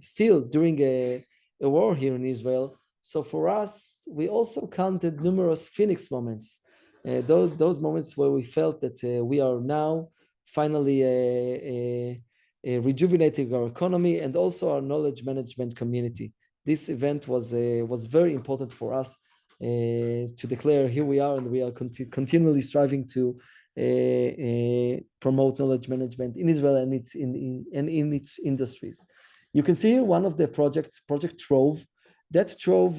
S11: still during a war here in Israel. So for us, we also counted numerous Phoenix moments, those moments where we felt that we are now finally rejuvenating our economy and also our knowledge management community. This event was very important for us to declare here we are, and we are continually striving to promote knowledge management in Israel and in its industries. You can see here one of the projects, Project Trove. That Trove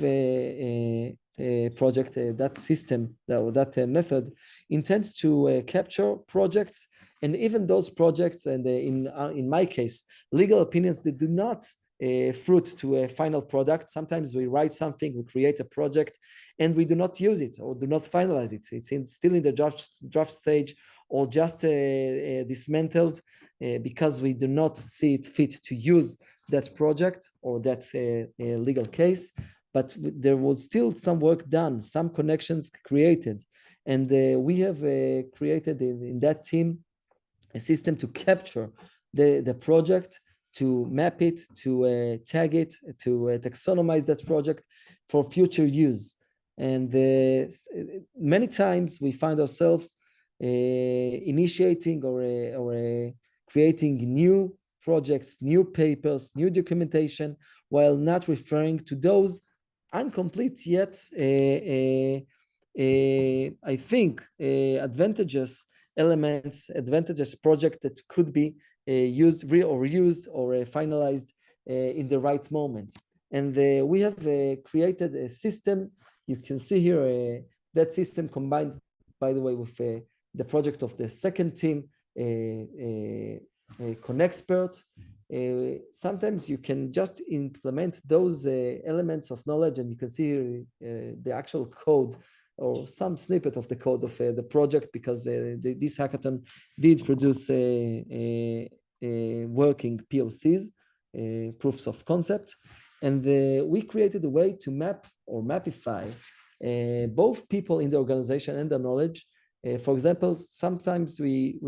S11: project, that system, that method intends to capture projects, and even those projects, and in my case, legal opinions that do not fruit to a final product. Sometimes we write something, we create a project, and we do not use it or do not finalize it. It's still in the draft stage, or just dismantled because we do not see it fit to use that project or that legal case, but there was still some work done, some connections created. And we have created in that team a system to capture the project, to map it, to tag it, to taxonomize that project for future use. And many times we find ourselves initiating or creating new projects, new papers, new documentation, while not referring to those incomplete yet, I think, advantageous elements, advantageous project that could be used, reused, or finalized in the right moment. And we have created a system. You can see here that system combined, by the way, with the project of the second team, Connexpert. Sometimes you can just implement those elements of knowledge, and you can see here the actual code or some snippet of the code of the project, because this hackathon did produce working POCs, proofs of concept. And we created a way to map or mapify both people in the organization and the knowledge. For example, sometimes we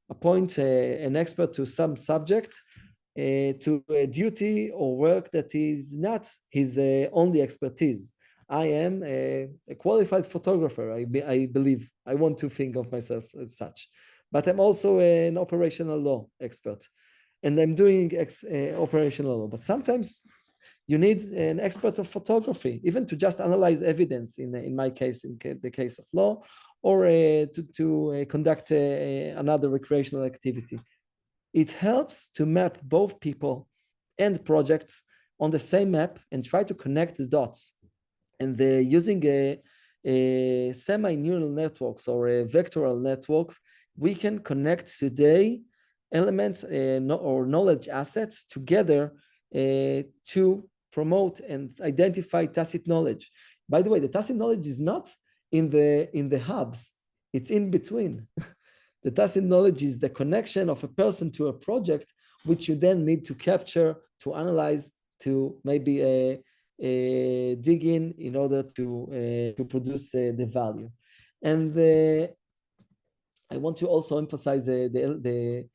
S11: appoint an expert to some subject, to a duty or work that is not his only expertise. I am a qualified photographer, I believe. I want to think of myself as such. But I'm also an operational law expert, and I'm doing operational law. But sometimes you need an expert of photography, even to just analyze evidence, in my case, in the case of law, or to conduct another recreational activity. It helps to map both people and projects on the same map and try to connect the dots. And using a semi-neural networks or vectoral networks, we can connect today elements or knowledge assets together to promote and identify tacit knowledge. By the way, the tacit knowledge is not in the hubs, it's in between. The tacit knowledge is the connection of a person to a project, which you then need to capture, to analyze, to maybe dig in order to produce the value. And I want to also emphasize the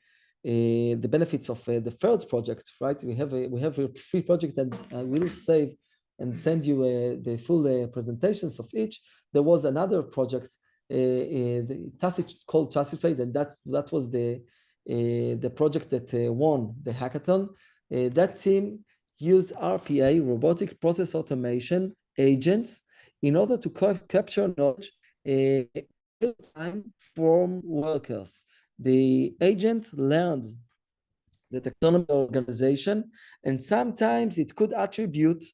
S11: benefits of the third project, right? We have a free project that I will save and send you the full presentations of each. There was another project called Tacit, and that was the project that won the hackathon. That team used RPA, robotic process automation agents, in order to capture knowledge real time from workers. The agent learned the taxonomy organization, and sometimes it could attribute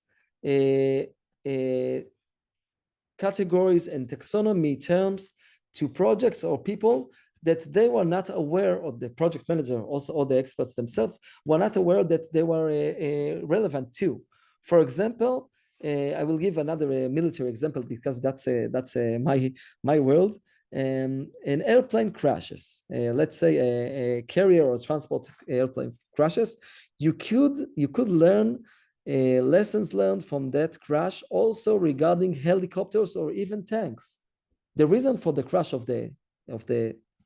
S11: categories and taxonomy terms to projects or people that they were not aware of. The project manager, also all the experts themselves, were not aware that they were relevant to. For example, I will give another military example, because that's my world. An airplane crashes. Let's say a carrier or transport airplane crashes. You could learn lessons learned from that crash also regarding helicopters or even tanks. The reason for the crash of the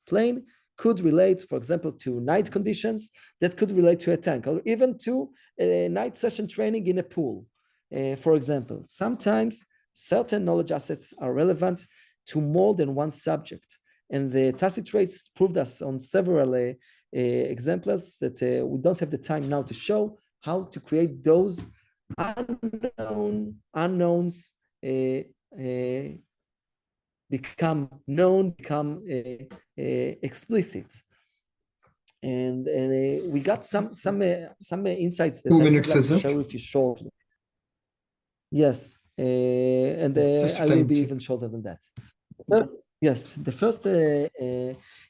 S11: plane could relate, for example, to night conditions, that could relate to a tank, or even to a night session training in a pool. For example, sometimes certain knowledge assets are relevant to more than one subject. And the tacit traits proved us on several examples that we don't have the time now to show, how to create those unknowns become known, become explicit. And we got some insights that I would like to share with you shortly. Yes, and I will be even shorter than that. The first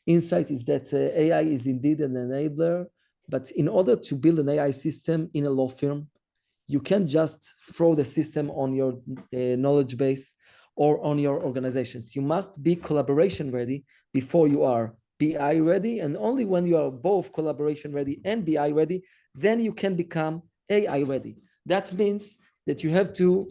S11: insight is that AI is indeed an enabler, but in order to build an AI system in a law firm, you can't just throw the system on your knowledge base or on your organizations. You must be collaboration ready before you are BI ready, and only when you are both collaboration ready and BI ready, then you can become AI ready. That means that you have to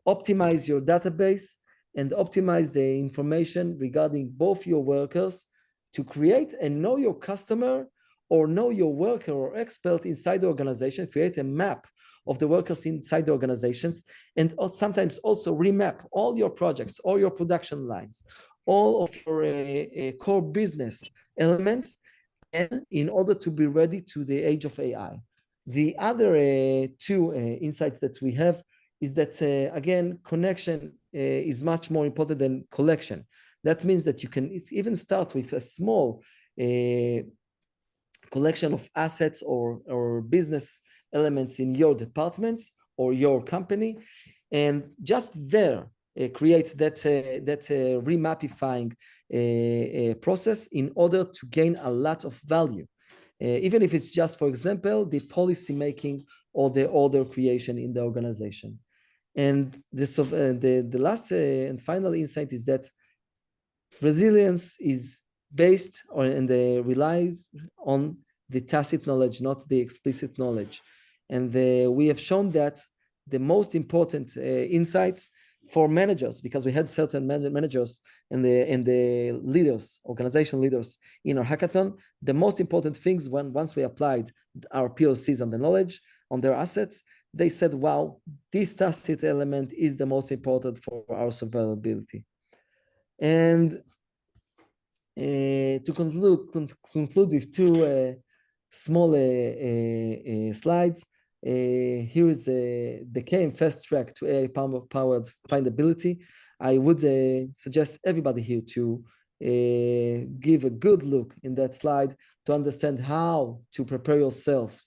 S11: optimize your database and optimize the information regarding both your workers to create and know your customer or know your worker or expert inside the organization, create a map of the workers inside the organizations, and sometimes also remap all your projects, all your production lines, all of your core business elements, and in order to be ready to the age of AI. The other two insights that we have is that, again, connection is much more important than collection. That means that you can even start with a small collection of assets or business elements in your department or your company, and just there create that remapifying process in order to gain a lot of value, even if it's just, for example, the policy making or the order creation in the organization. And the last and final insight is that resilience is based on and relies on the tacit knowledge, not the explicit knowledge. And we have shown that the most important insights for managers, because we had certain managers and the leaders, organization leaders in our hackathon, the most important things once we applied our POCs on the knowledge, on their assets, they said, wow, this tacit element is the most important for our survivability. And to conclude with two small slides. Here is the KM fast track to AI-powered findability. I would suggest everybody here to give a good look in that slide to understand how to prepare yourself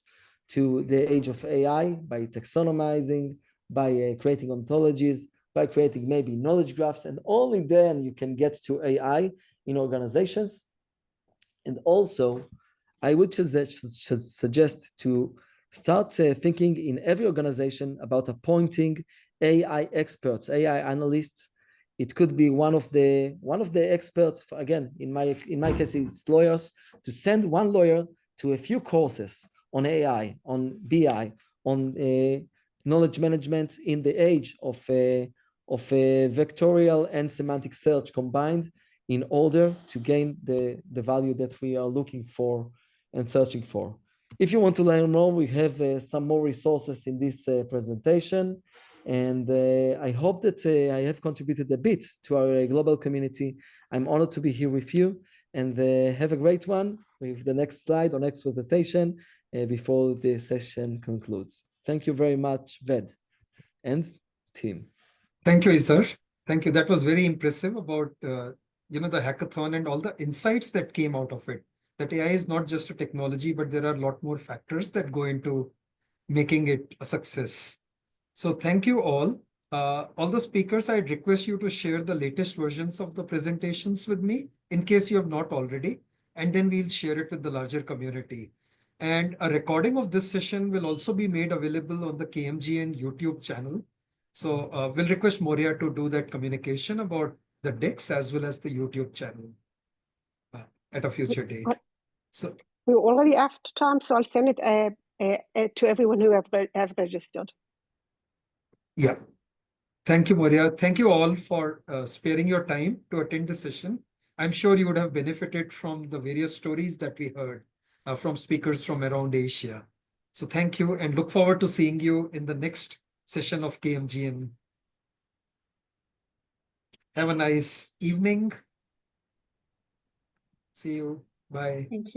S11: to the age of AI by taxonomizing, by creating ontologies, by creating maybe knowledge graphs, and only then you can get to AI in organizations. And also, I would suggest to start thinking in every organization about appointing AI experts, AI analysts. It could be one of the experts. Again, in my case, it's lawyers. To send one lawyer to a few courses on AI, on BI, on knowledge management in the age of vectorial and semantic search combined, in order to gain the value that we are looking for and searching for. If you want to learn more, we have some more resources in this presentation. And I hope that I have contributed a bit to our global community. I'm honored to be here with you, and have a great one with the next slide or next presentation before the session concludes. Thank you very much, Ved and team.
S2: Thank you, Isar. Thank you. That was very impressive about the hackathon and all the insights that came out of it. That AI is not just a technology, but there are a lot more factors that go into making it a success. So thank you all. All the speakers, I'd request you to share the latest versions of the presentations with me in case you have not already, and then we'll share it with the larger community. And a recording of this session will also be made available on the KMGN YouTube channel. So we'll request Moria to do that communication about the decks as well as the YouTube channel at a future date. So
S1: we're already after time, so I'll send it to everyone who has registered.
S2: Yeah. Thank you, Moria. Thank you all for sparing your time to attend the session. I'm sure you would have benefited from the various stories that we heard from speakers from around Asia. So thank you, and look forward to seeing you in the next session of KMGN. Have a nice evening. See you. Bye.
S8: Thank you.